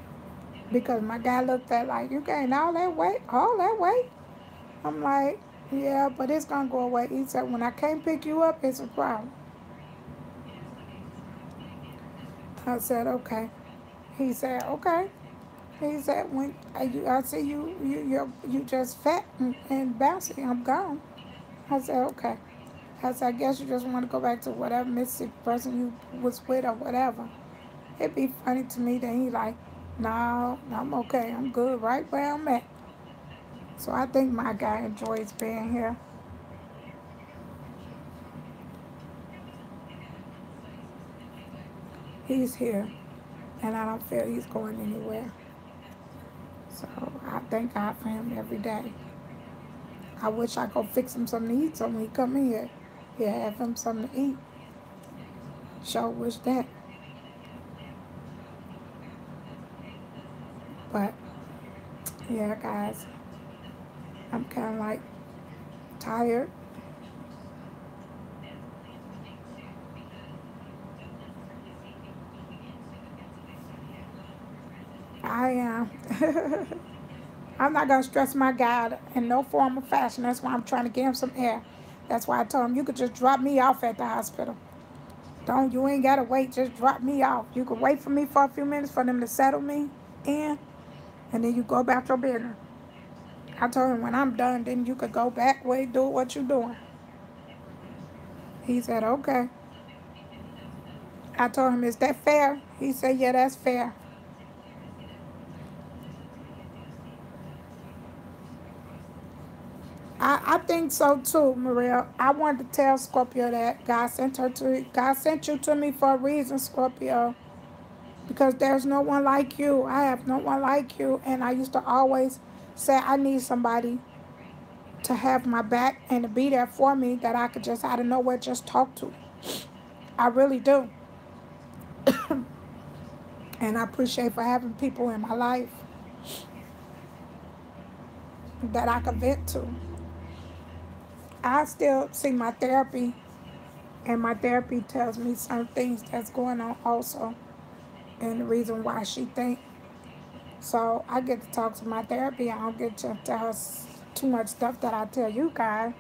because my guy looked at like, you gained all that weight, all that weight. I'm like, yeah, but it's gonna go away. He said, when I can't pick you up, it's a problem. I said, okay. He said, okay. He said, when I see you just fat and bouncy, I'm gone. I said, okay. I said, I guess you just want to go back to whatever Mississippi person you was with or whatever. It'd be funny to me that he like, no, I'm okay. I'm good right where I'm at. So I think my guy enjoys being here. He's here, and I don't feel he's going anywhere. So I thank God for him every day. I wish I could fix him something to eat so when he come in here, he'll have him something to eat. Sure wish that. But yeah, guys, I'm kind of like tired. I am. I'm not gonna stress my guy out in no form or fashion. That's why I'm trying to get him some air. That's why I told him you could just drop me off at the hospital. Don't you ain't gotta wait. Just drop me off. You could wait for me for a few minutes for them to settle me in, and then you go about your business. I told him when I'm done, then you could go back way do what you doing. He said okay. I told him is that fair? He said yeah, that's fair. I think so too, Maria. I wanted to tell Scorpio that God sent you to me for a reason, Scorpio. Because there's no one like you. I have no one like you. And I used to always say I need somebody to have my back and to be there for me that I could just out of nowhere just talk to. I really do. And I appreciate for having people in my life that I can vent to. I still see my therapy, and my therapy tells me some things that's going on also, and the reason why she think. So I get to talk to my therapy. I don't get to tell her too much stuff that I tell you guys.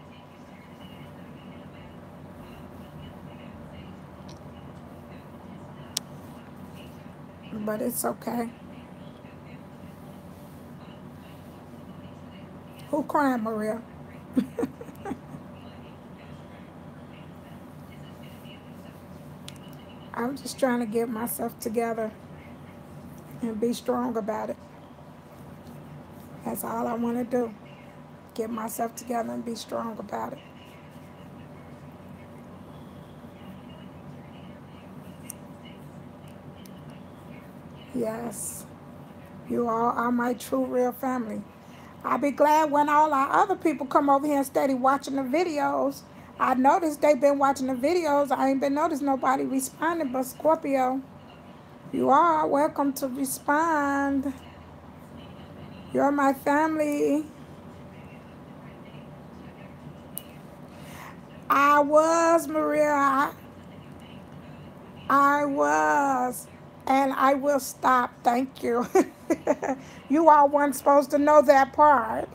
But it's okay. Who crying, Maria? I'm just trying to get myself together and be strong about it. That's all I want to do. Get myself together and be strong about it. Yes, you all are my true, real family. I'll be glad when all our other people come over here and steady watching the videos. I noticed they've been watching the videos. I ain't been noticed nobody responding but Scorpio. You are welcome to respond. You're my family. I was, Maria. I was. And I will stop. Thank you. You all weren't supposed to know that part.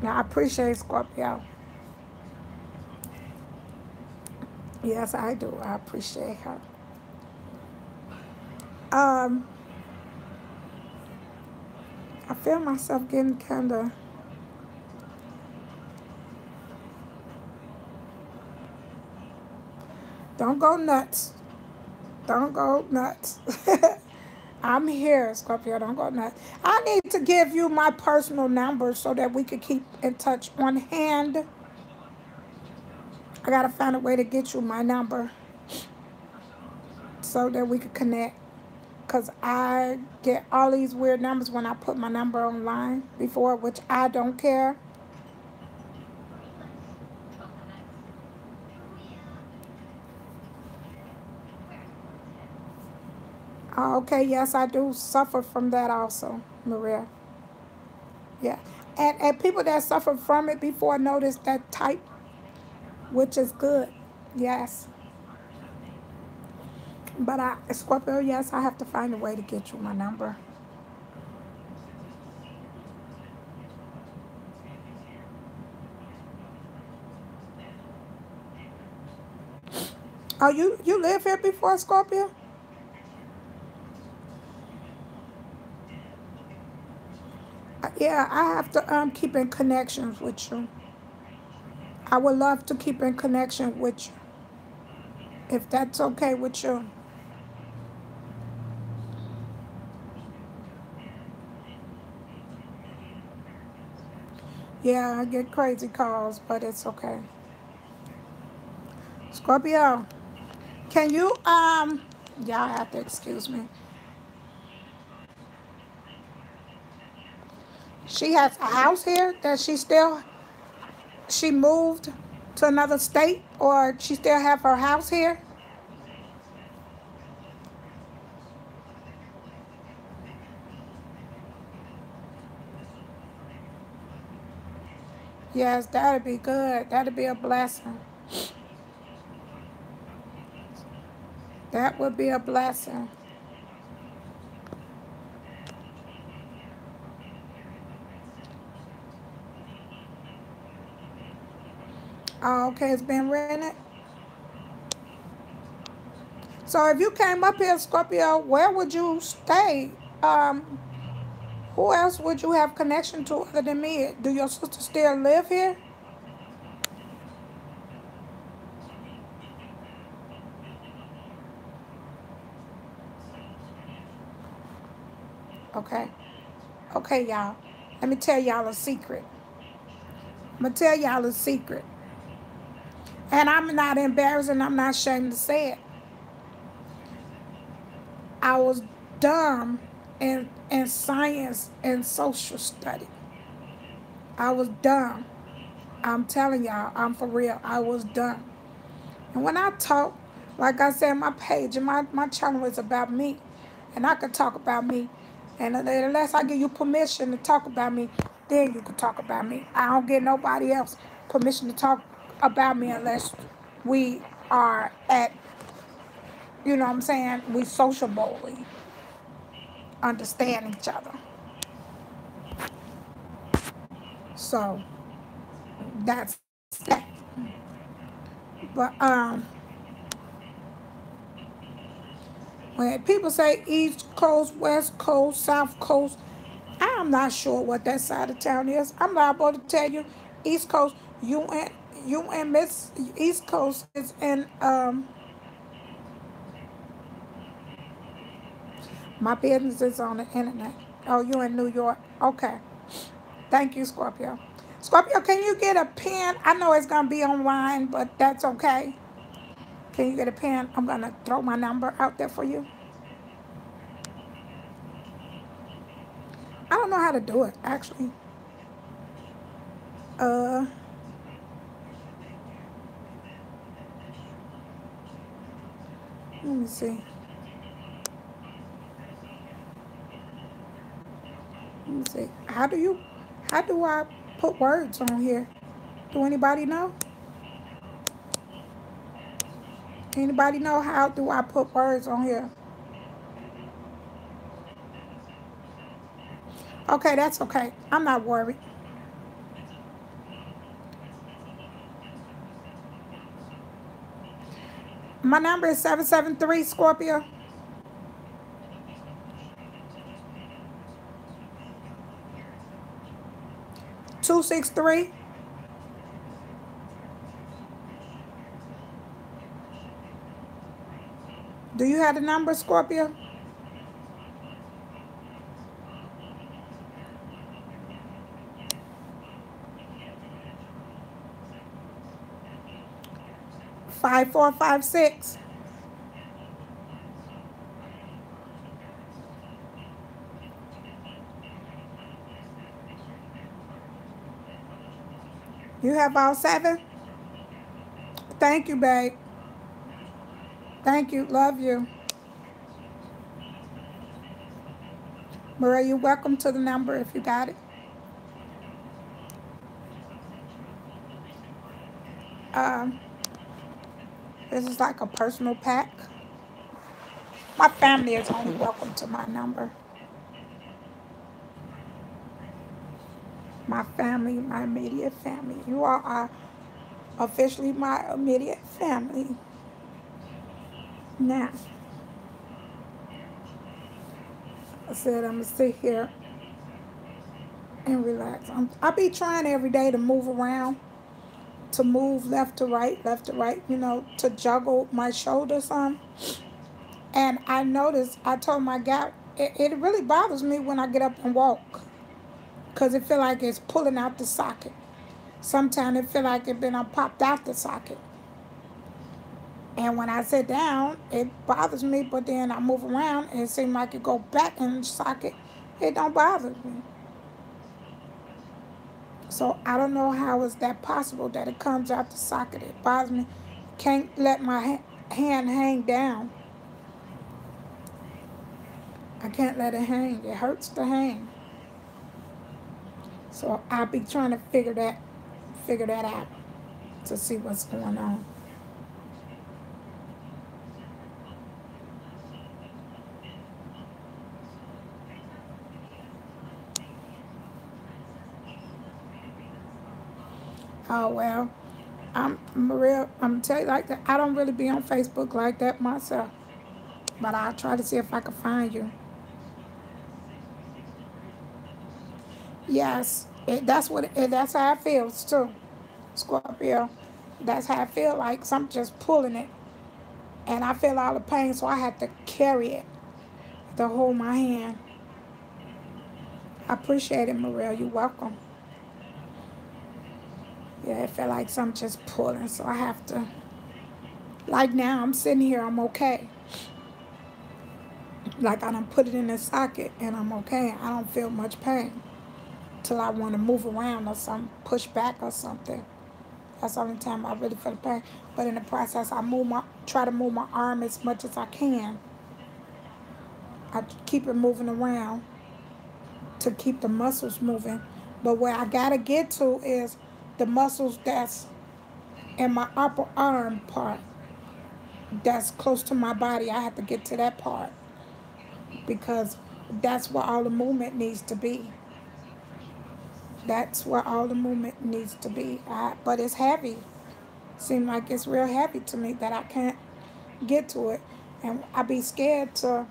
Now, I appreciate Scorpio. Yes, I do. I appreciate her. Um, I feel myself getting kind of. Don't go nuts. Don't go nuts. I'm here, Scorpio. Don't go nuts. I need to give you my personal number so that we can keep in touch on hand. I gotta find a way to get you my number so that we can connect. Cause I get all these weird numbers when I put my number online before, which I don't care. Okay, yes, I do suffer from that also, Maria. Yeah. And people that suffer from it before notice that type, which is good. Yes. But Scorpio, yes, I have to find a way to get you my number. Oh, you live here before, Scorpio? Yeah, I have to keep in connections with you. I would love to keep in connection with you, if that's okay with you. Yeah, I get crazy calls, but it's okay. Scorpio, can you y'all have to excuse me. She has a house here that she moved to another state, or she still have her house here? Yes, that'd be good. That'd be a blessing. That would be a blessing. Oh, okay, it's been rented. So if you came up here, Scorpio, where would you stay? Um, who else would you have connection to other than me? Do your sister still live here? Okay. Okay, y'all. Let me tell y'all a secret. I'm gonna tell y'all a secret. And I'm not embarrassed and I'm not ashamed to say it. I was dumb in science and social study. I was dumb. I'm telling y'all, I'm for real. I was dumb. And when I talk, like I said, my page and my channel is about me. And I can talk about me. And unless I give you permission to talk about me, then you can talk about me. I don't get nobody else permission to talk about me unless we are at, you know what I'm saying, we sociably understand each other. So that's that. But when people say East Coast, West Coast, South Coast, I'm not sure what that side of town is. I'm liable to tell you, East Coast, you and Miss East Coast is in my business is on the internet. Oh, you in New York? Okay. Thank you, Scorpio. Scorpio, can you get a pen? I know it's gonna be online, but that's okay. Can you get a pen? I'm gonna throw my number out there for you. I don't know how to do it actually. Uh, let me see. Let me see. How do I put words on here? Do anybody know? Anybody know how do I put words on here? Okay, that's okay. I'm not worried. My number is 773 Scorpio 263. Do you have the number, Scorpio? 5456. You have all seven? Thank you, babe. Thank you. Love you. Maria, you're welcome to the number if you got it. Um, this is like a personal pack. My family is only welcome to my number. My family, my immediate family. You all are officially my immediate family. Now, I said I'm going to sit here and relax. I be trying every day to move around, to move left to right, to juggle my shoulders some. And I noticed, I told my guy, it really bothers me when I get up and walk because it feel like it's pulling out the socket. Sometimes it feel like it been popped out the socket. And when I sit down, it bothers me, but then I move around and it seems like it go back in the socket. It don't bother me. So I don't know how is that possible that it comes out the socket. It bothers me. Can't let my hand hang down. I can't let it hang. It hurts to hang. So I'll be trying to figure that out to see what's going on. Oh well, I'm tell you like that. I don't really be on Facebook like that myself, but I'll try to see if I can find you. Yes, that's how it feels too, Scorpio. That's how I feel like something just pulling it, and I feel all the pain, so I have to carry it to hold my hand. I appreciate it, Mariel. You're welcome. Yeah, it felt like something just pulling, so I have to. Like now, I'm sitting here, I'm okay. Like I done put it in the socket, and I'm okay. I don't feel much pain till I want to move around or something, push back or something. That's the only time I really feel the pain. But in the process, try to move my arm as much as I can. I keep it moving around to keep the muscles moving. But where I gotta get to is the muscles that's in my upper arm part, that's close to my body. I have to get to that part because that's where all the movement needs to be. That's where all the movement needs to be. But it's heavy. Seems like it's real heavy to me that I can't get to it. And I be scared to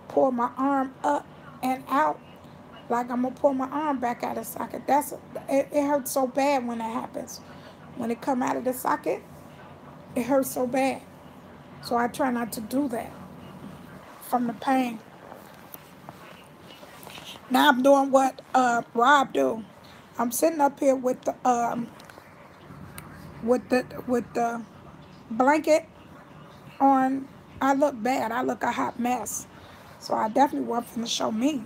pull my arm up and out like I'm going to pull my arm back out of the socket. It hurts so bad when that happens. When it come out of the socket, it hurts so bad. So I try not to do that from the pain. Now I'm doing what Rob do. I'm sitting up here with the blanket on. I look bad. I look a hot mess. So I definitely want them to show me.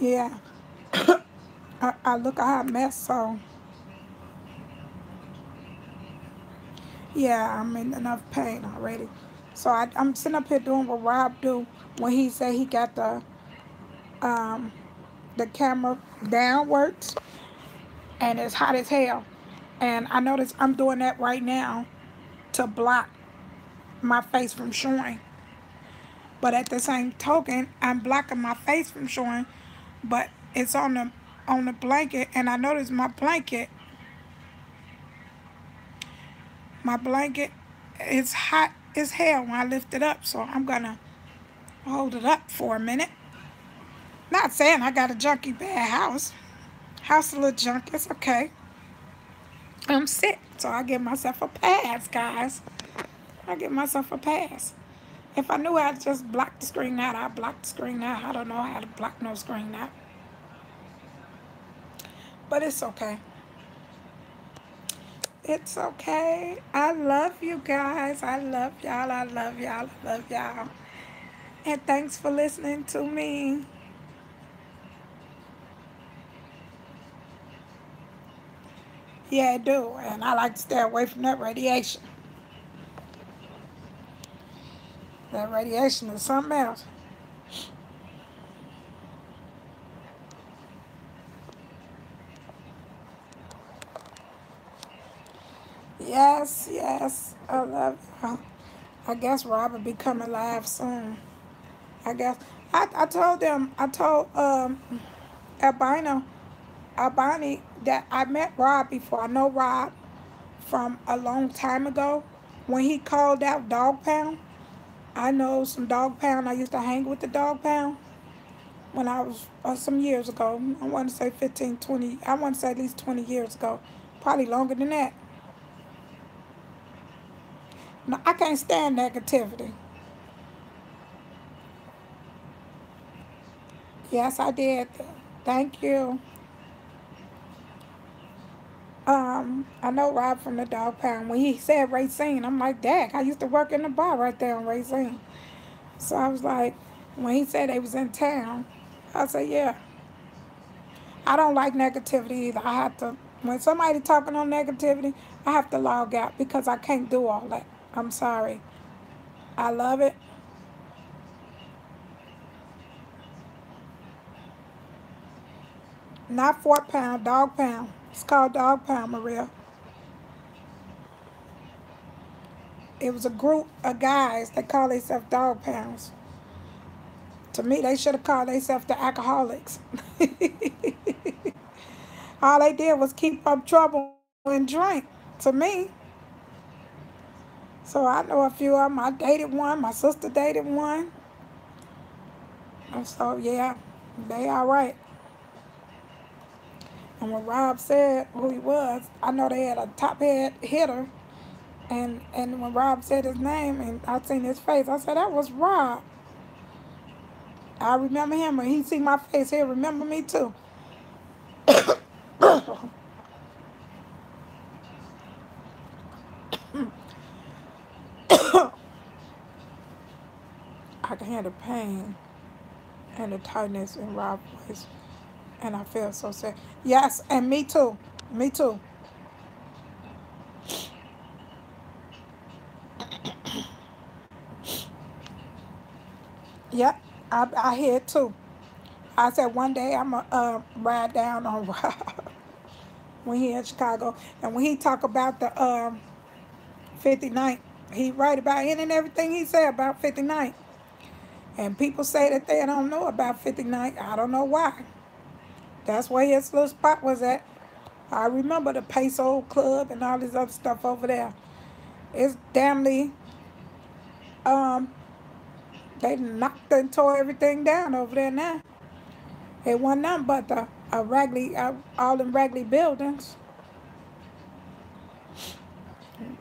Yeah, I look a hot mess. So yeah, I'm in enough pain already. So I'm sitting up here doing what Rob do when he said he got um, the camera downwards and it's hot as hell. And I notice I'm doing that right now to block my face from showing. But at the same token, I'm blocking my face from showing, but it's on the blanket, and I notice my blanket is hot as hell when I lift it up. So I'm gonna hold it up for a minute. Not saying I got a junky bad house. House a little junk. It's okay. I'm sick, so I give myself a pass, guys. I give myself a pass. If I knew how to just block the screen out, I'd block the screen out. I don't know how to block no screen out. But it's okay. It's okay. I love you guys. I love y'all. I love y'all. I love y'all. And thanks for listening to me. Yeah, I do. And I like to stay away from that radiation. That radiation is something else. Yes, yes. I love y'all. I guess Rob will be coming live soon. I guess. I told them, I told Albino that I met Rob before. I know Rob from a long time ago when he called out Dog Pound. I know some Dog Pound. I used to hang with the Dog Pound when I was some years ago. I want to say 15, 20. I want to say at least 20 years ago. Probably longer than that. No, I can't stand negativity. Yes, I did. Thank you. I know Rob from the Dog Pound. When he said Racine, I'm like, Dak, I used to work in the bar right there on Racine. So I was like, when he said they was in town, I said, yeah. I don't like negativity either. I have to, when somebody talking on negativity, I have to log out because I can't do all that. I'm sorry. I love it. Not 4 pound, Dog Pound. It's called Dog Pound, Maria. It was a group of guys that call themselves Dog Pounds. To me, they should have called themselves the alcoholics. All they did was keep up trouble and drink. To me, so I know a few of them. I dated one. My sister dated one. And so yeah, they all right. And when Rob said who he was, I know they had a top head hitter. And when Rob said his name and I seen his face, I said that was Rob. I remember him. When he see my face, he'll remember me too. I can hear the pain and the tightness in Rob's voice, and I feel so sad. Yes, and me too. Me too. Yep, I hear it too. I said one day I'm going to ride down on Rob when he in Chicago. And when he talk about the 59th, he write about it and everything he said about 59th. And people say that they don't know about 59th. I don't know why. That's where his little spot was at. I remember the Peso Club and all this other stuff over there. It's damnly, um, they knocked and tore everything down over there now. It wasn't nothing but the raggedy, all them raggedy buildings.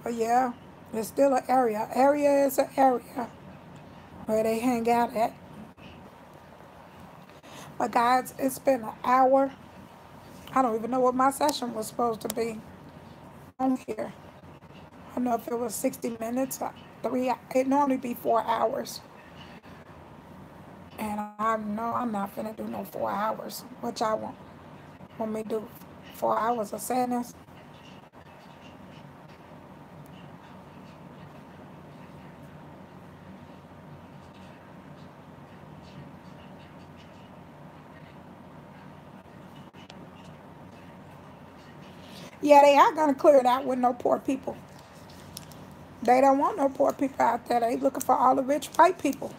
But yeah, it's still an area. Area is an area where they hang out at. But guys, it's been an hour. I don't even know what my session was supposed to be on here. I don't know if it was 60 minutes or 3. It normally be 4 hours. And I know I'm not finna do no 4 hours. What y'all want? Want me to do 4 hours of sadness? Yeah, they are gonna clear it out with no poor people. They don't want no poor people out there. They looking for all the rich white people.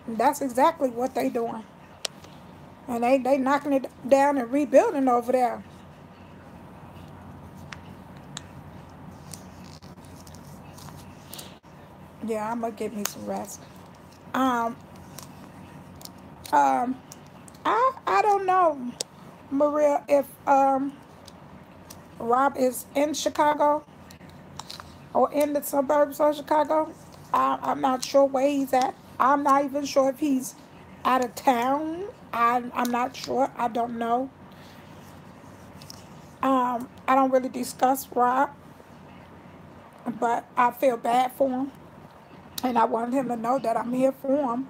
And that's exactly what they doing. And they knocking it down and rebuilding over there. Yeah, I'm gonna get me some rest. Um, um, I don't know, Maria, if Rob is in Chicago or in the suburbs of Chicago. I'm not sure where he's at. I'm not even sure if he's out of town. I'm not sure. I don't know. I don't really discuss Rob, but I feel bad for him. And I want him to know that I'm here for him,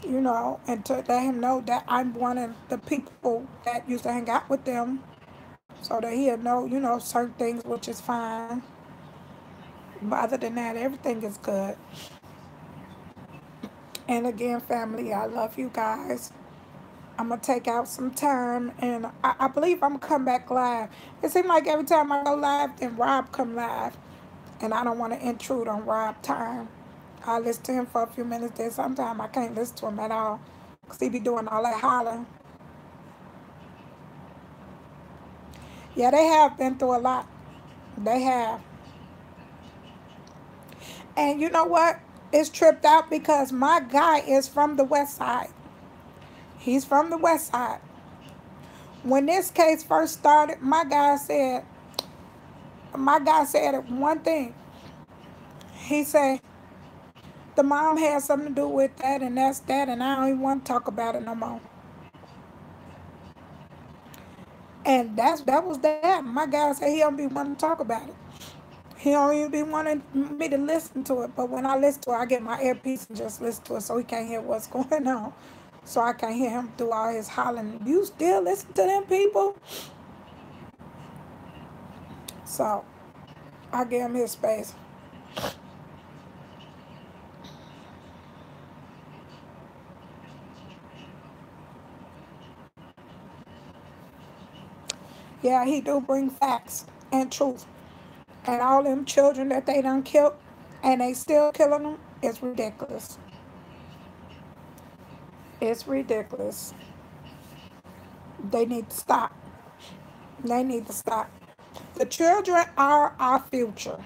and to let him know that I'm one of the people that used to hang out with them so that he'll know, certain things, which is fine. But other than that, everything is good. And again, family, I love you guys. I'm going to take out some time, and I believe I'm going to come back live. It seems like every time I go live, then Rob come live, and I don't want to intrude on Rob time. I listen to him for a few minutes, then sometimes I can't listen to him at all because he be doing all that hollering. Yeah, they have been through a lot. They have. And you know what? It's tripped out because my guy is from the West Side. He's from the West Side. When this case first started, my guy said one thing. He said the mom had something to do with that, and that's that, and I don't even want to talk about it no more. And that was that. My guy said he don't be wanting to talk about it. He don't even be wanting me to listen to it. But when I listen to it, I get my earpiece and just listen to it so he can't hear what's going on. So I can't hear him through all his hollering. You still listen to them people? So I give him his space. Yeah, he do bring facts and truth. And all them children that they done killed and they still killing them, it's ridiculous. It's ridiculous. They need to stop. They need to stop. The children are our future.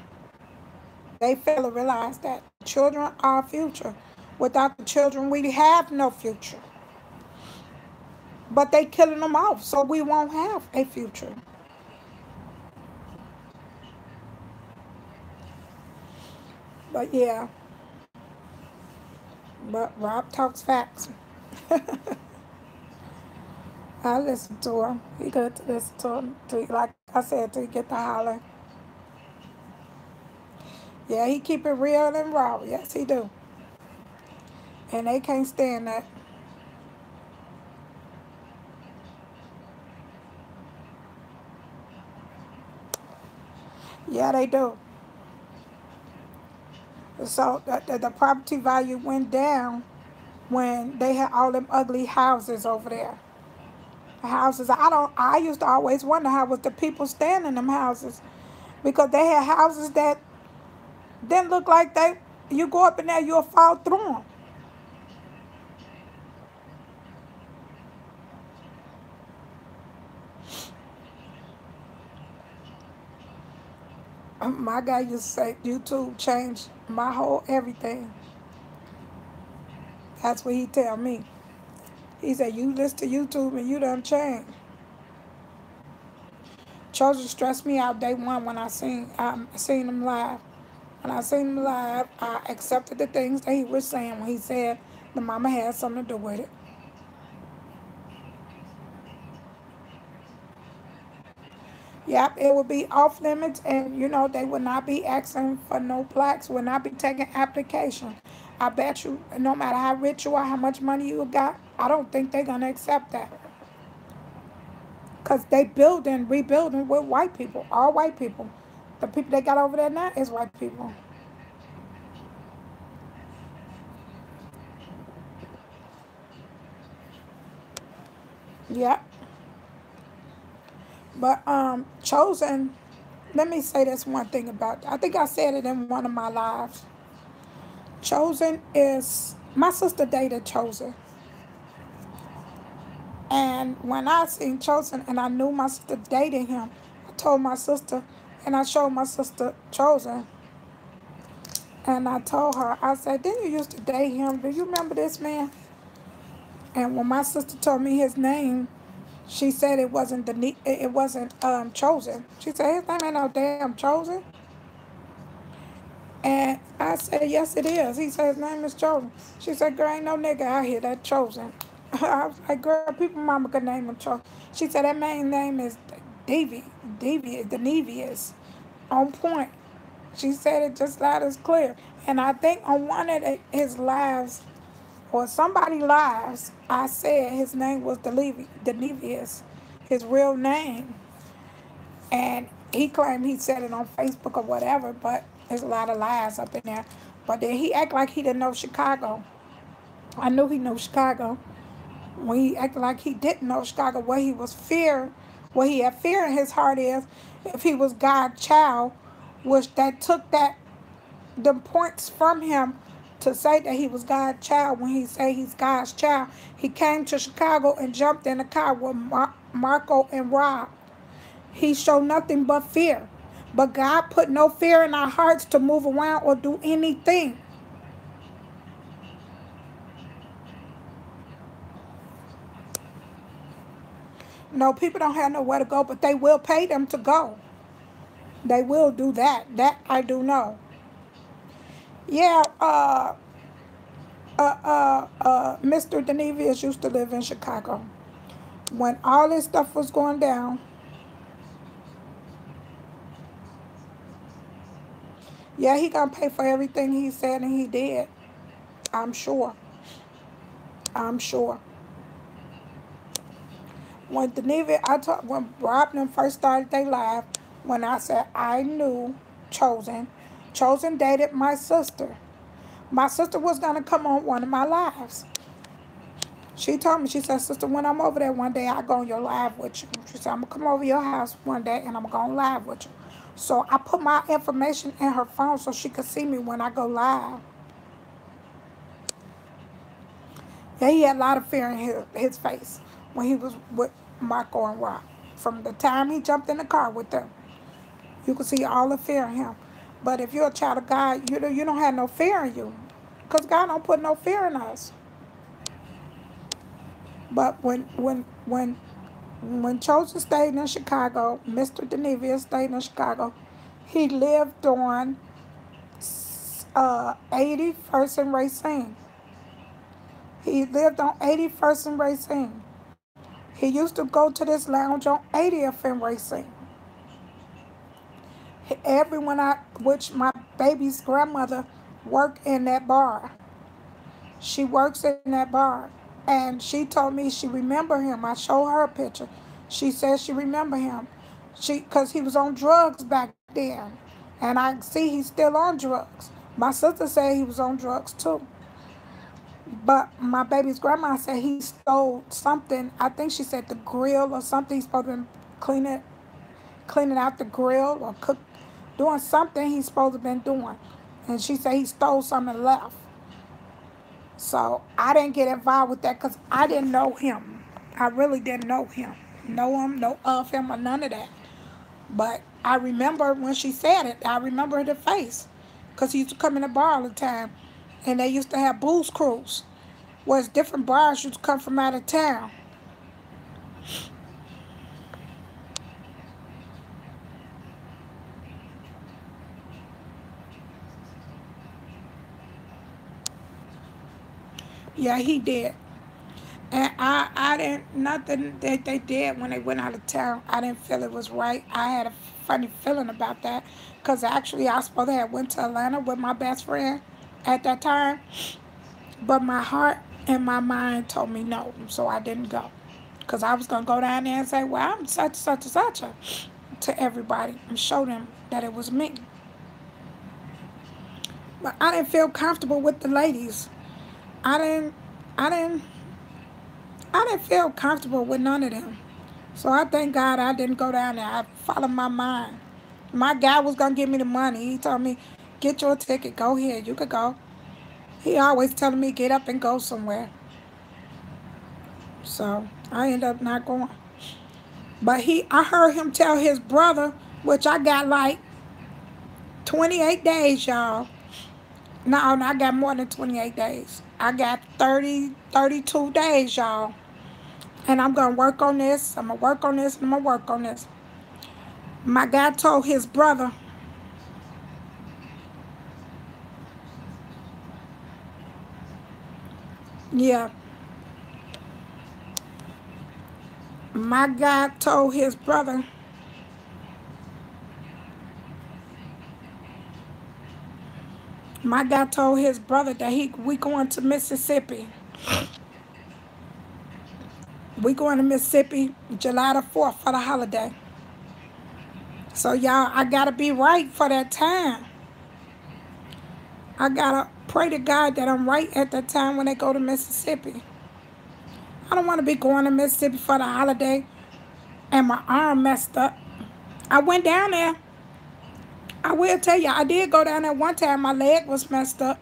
They fail to realize that children are our future. Without the children, we have no future. But they killing them off, so we won't have a future. But yeah, but Rob talks facts. I listen to him. He good to listen to him. Like I said, till he get the holler. Yeah, he keep it real and raw. Yes, he do. And they can't stand that. Yeah, they do. So the property value went down when they had all them ugly houses over there. The houses, I used to always wonder how was the people staying in them houses because they had houses that didn't look like you go up in there, you'll fall through them. My guy used to say YouTube changed my whole everything. That's what he tell me. He said, you listen to YouTube and you done changed. Chosen stressed me out day one when I seen him live. When I seen him live, I accepted the things that he was saying when he said the mama had something to do with it. Yep, it would be off limits, and they would not be asking for no plaques, would not be taking application. I bet you, no matter how rich you are, how much money you got, I don't think they're gonna accept that. Cause they building, rebuilding with white people, all white people. The people they got over there now is white people. Yep. But Chosen, let me say this one thing about. I think I said it in one of my lives. Chosen is my sister dated Chosen. And when I seen Chosen and I knew my sister dating him, I told my sister and I showed my sister Chosen. And I told her, I said, didn't you used to date him? Do you remember this man? And when my sister told me his name, she said it wasn't Chosen. She said his name ain't no damn Chosen. And I said, yes, it is. He said his name is Chosen. She said, girl, ain't no nigga out here that Chosen. I was like, girl, people mama could name him Chosen. She said that man's name is Devious, on point. She said it just loud as clear. And I think on one of his lives, or somebody lives, I said his name was Devious, his real name. And he claimed he said it on Facebook or whatever, but there's a lot of lies up in there. But then he act like he didn't know Chicago. I knew he knew Chicago. When he acted like he didn't know Chicago, what he had fear in his heart is if he was God's child, which that took the points from him to say that he was God's child. When he say he's God's child, he came to Chicago and jumped in a car with Marco and Rob. he showed nothing but fear. But God put no fear in our hearts to move around or do anything. No, people don't have nowhere to go, but they will pay them to go. They will do that. That I do know. Yeah, Mr. Denevius used to live in Chicago. When all this stuff was going down, yeah, he gonna pay for everything he said and he did. I'm sure. I'm sure. When Denevia, when Rob and them first started their live, when I said I knew Chosen, Chosen dated my sister. My sister was gonna come on one of my lives. She told me, she said, sister, when I'm over there one day, I'll go on your live with you. She said, I'm gonna come over your house one day and I'm gonna go on live with you. So I put my information in her phone so she could see me when I go live. Yeah, he had a lot of fear in his face when he was with Marco and Rock. From the time he jumped in the car with them, you could see all the fear in him. But if you're a child of God, you don't have no fear in you, because God don't put no fear in us. But when Chosen stayed in Chicago, Mr. Denevius stayed in Chicago, he lived on 81st and Racine. He lived on 81st and Racine. He used to go to this lounge on 80th and Racine. Which my baby's grandmother worked in that bar. She works in that bar. And she told me she remember him. I showed her a picture. She said she remember him. Because he was on drugs back then. And I see he's still on drugs. My sister said he was on drugs too. But my baby's grandma said he stole something. I think she said the grill or something. He's supposed to be cleaning out the grill or doing something he's supposed to have been doing. And she said he stole something and left. So I didn't get involved with that because I didn't know him. I really didn't know him. Know him, know of him, or none of that. But I remember when she said it, I remember the face. Because he used to come in the bar all the time. And they used to have booze crews. Was different bars used to come from out of town. Yeah, he did. And I didn't, nothing that they did when they went out of town, I didn't feel it was right. I had a funny feeling about that. Because actually, I was supposed to have went to Atlanta with my best friend at that time. But my heart and my mind told me no. So I didn't go. Because I was going to go down there and say, well, I'm such and such to everybody. And show them that it was me. But I didn't feel comfortable with the ladies. I didn't feel comfortable with none of them. So I thank God I didn't go down there. I followed my mind. My guy was going to give me the money. He told me, get your ticket. Go ahead. You could go. He always telling me, get up and go somewhere. So I ended up not going. But I heard him tell his brother, which I got like 28 days, y'all. No, I got more than 28 days. I got 32 days, y'all. And I'm going to work on this. I'm going to work on this. And I'm going to work on this. My guy told his brother, yeah. My guy told his brother, that we going to Mississippi. We going to Mississippi July the 4th for the holiday. So y'all, I got to be right for that time. I got to pray to God that I'm right at that time when they go to Mississippi. I don't want to be going to Mississippi for the holiday and my arm messed up. I went down there. I will tell you, I did go down there one time. My leg was messed up.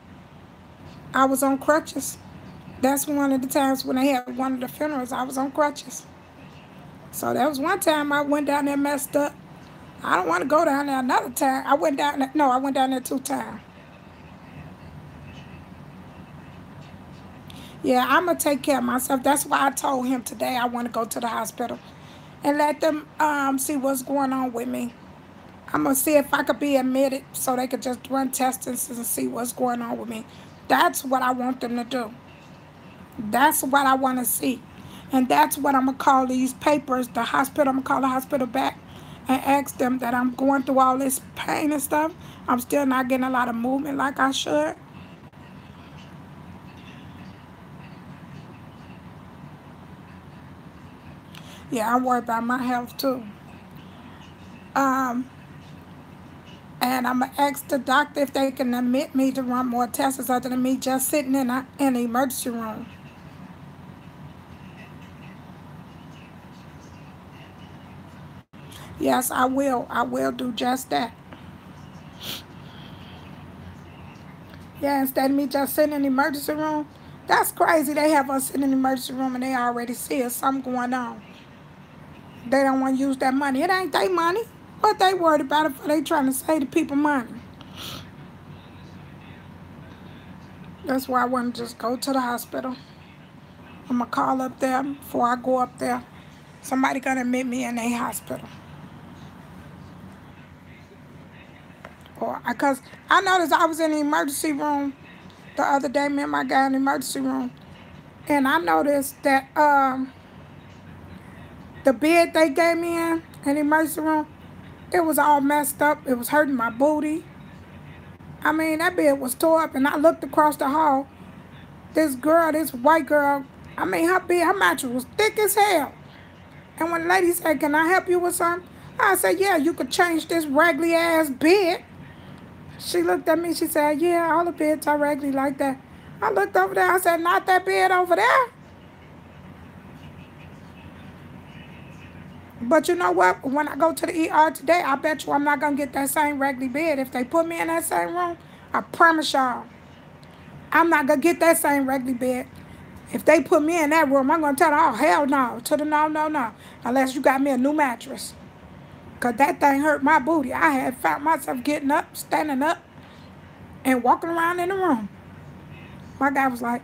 I was on crutches. That's one of the times when they had one of the funerals. I was on crutches. So there was one time I went down there messed up. I don't want to go down there another time. I went down there, no, I went down there 2 times. Yeah, I'm going to take care of myself. That's why I told him today I want to go to the hospital and let them see what's going on with me. I'm going to see if I could be admitted so they could just run tests and see what's going on with me. That's what I want them to do. That's what I want to see. And that's what I'm going to call these papers, the hospital. I'm going to call the hospital back and ask them that I'm going through all this pain and stuff. I'm still not getting a lot of movement like I should. Yeah, I worry about my health too. Um, and I'm going to ask the doctor if they can admit me to run more tests other than me just sitting in the emergency room. Yes, I will. I will do just that. Yeah, instead of me just sitting in the emergency room. That's crazy. They have us in the emergency room and they already see us something going on. They don't want to use that money. It ain't their money. What they worried about if they trying to save the people money? That's why I want to just go to the hospital. I'm going to call up there before I go up there. Somebody going to admit me in a hospital. Or because I noticed I was in the emergency room the other day, me and my guy in the emergency room. And I noticed that the bed they gave me in the emergency room, it was all messed up. It was hurting my booty. I mean, that bed was tore up, and I looked across the hall. This girl, this white girl, I mean, her mattress was thick as hell. And when the lady said, "Can I help you with something?" I said, "Yeah, you could change this raggedy ass bed." She looked at me, she said, "Yeah, all the beds are raggedy like that." I looked over there, I said, "Not that bed over there." But you know what? When I go to the ER today, I bet you I'm not going to get that same raggedy bed. If they put me in that same room, I promise y'all, I'm not going to get that same raggedy bed. If they put me in that room, I'm going to tell them, "Oh, hell no." To the no, no, no. Unless you got me a new mattress. Because that thing hurt my booty. I had found myself getting up, standing up, and walking around in the room. My guy was like,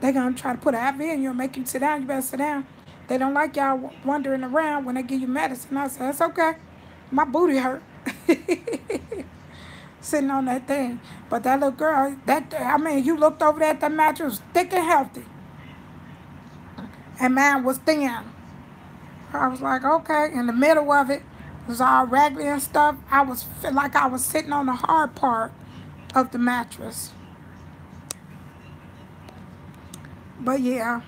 "They're going to try to put an IV in you and make you sit down. You better sit down. They don't like y'all wandering around when they give you medicine." I said, "It's okay. My booty hurt." Sitting on that thing. But that little girl, I mean, you looked over there, that mattress was thick and healthy. And mine was thin. I was like, okay. In the middle of it was all raggedy and stuff. I was feel like I was sitting on the hard part of the mattress. But yeah,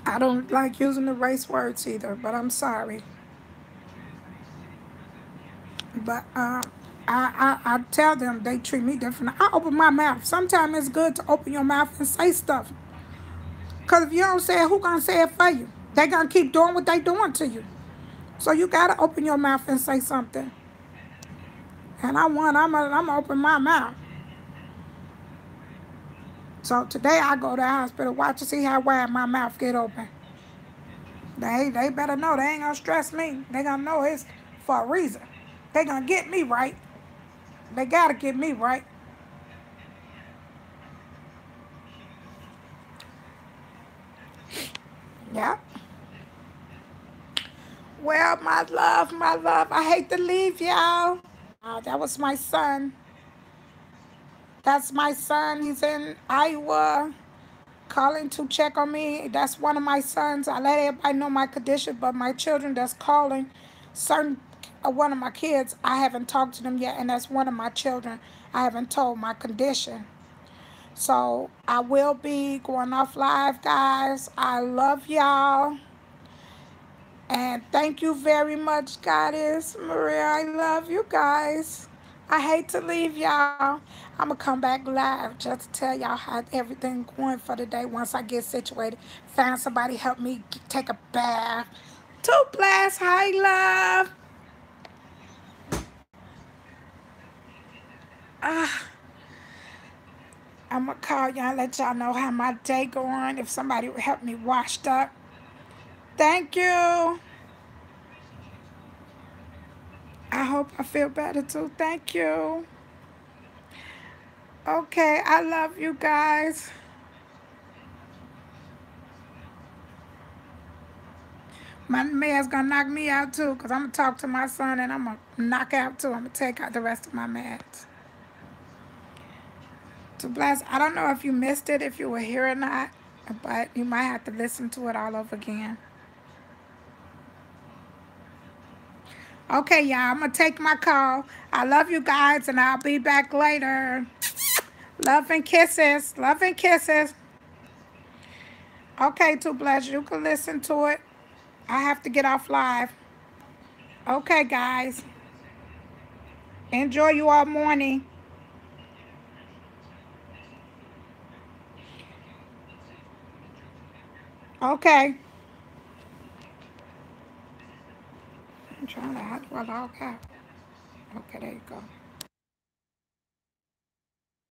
I don't like using the race words either, but I'm sorry. But I tell them they treat me different. I open my mouth. Sometimes it's good to open your mouth and say stuff. Because if you don't say it, who going to say it for you? They going to keep doing what they doing to you. So you got to open your mouth and say something. And I'm going to open my mouth. So today I go to the hospital, watch to see how wide my mouth get open. They better know they ain't going to stress me. They going to know it's for a reason. They going to get me right. They got to get me right. Yeah. Well, my love, I hate to leave y'all. That was my son. That's my son. He's in Iowa calling to check on me. That's one of my sons. I let everybody know my condition, but my children that's calling, certain one of my kids, I haven't talked to them yet, and that's one of my children. I haven't told my condition. So I will be going off live, guys. I love y'all. And thank you very much, Goddess Maria. I love you guys. I hate to leave y'all. I'm going to come back live just to tell y'all how everything going for the day once I get situated. Find somebody help me take a bath. Two blast. Hi, love. Ah, I'm going to call y'all and let y'all know how my day going. If somebody would help me washed up. Thank you. I hope I feel better too. Thank you. Okay, I love you guys. My man's gonna knock me out too, because I'm gonna talk to my son and I'm gonna knock out too. I'm gonna take out the rest of my meds. To bless, I don't know if you missed it, if you were here or not, but you might have to listen to it all over again. Okay, y'all, I'm gonna take my call. I love you guys and I'll be back later. Love and kisses. Love and kisses. Okay, to bless, you can listen to it. I have to get off live. Okay, guys. Enjoy you all morning. Okay. I'm trying to, how do I log out? Okay, there you go.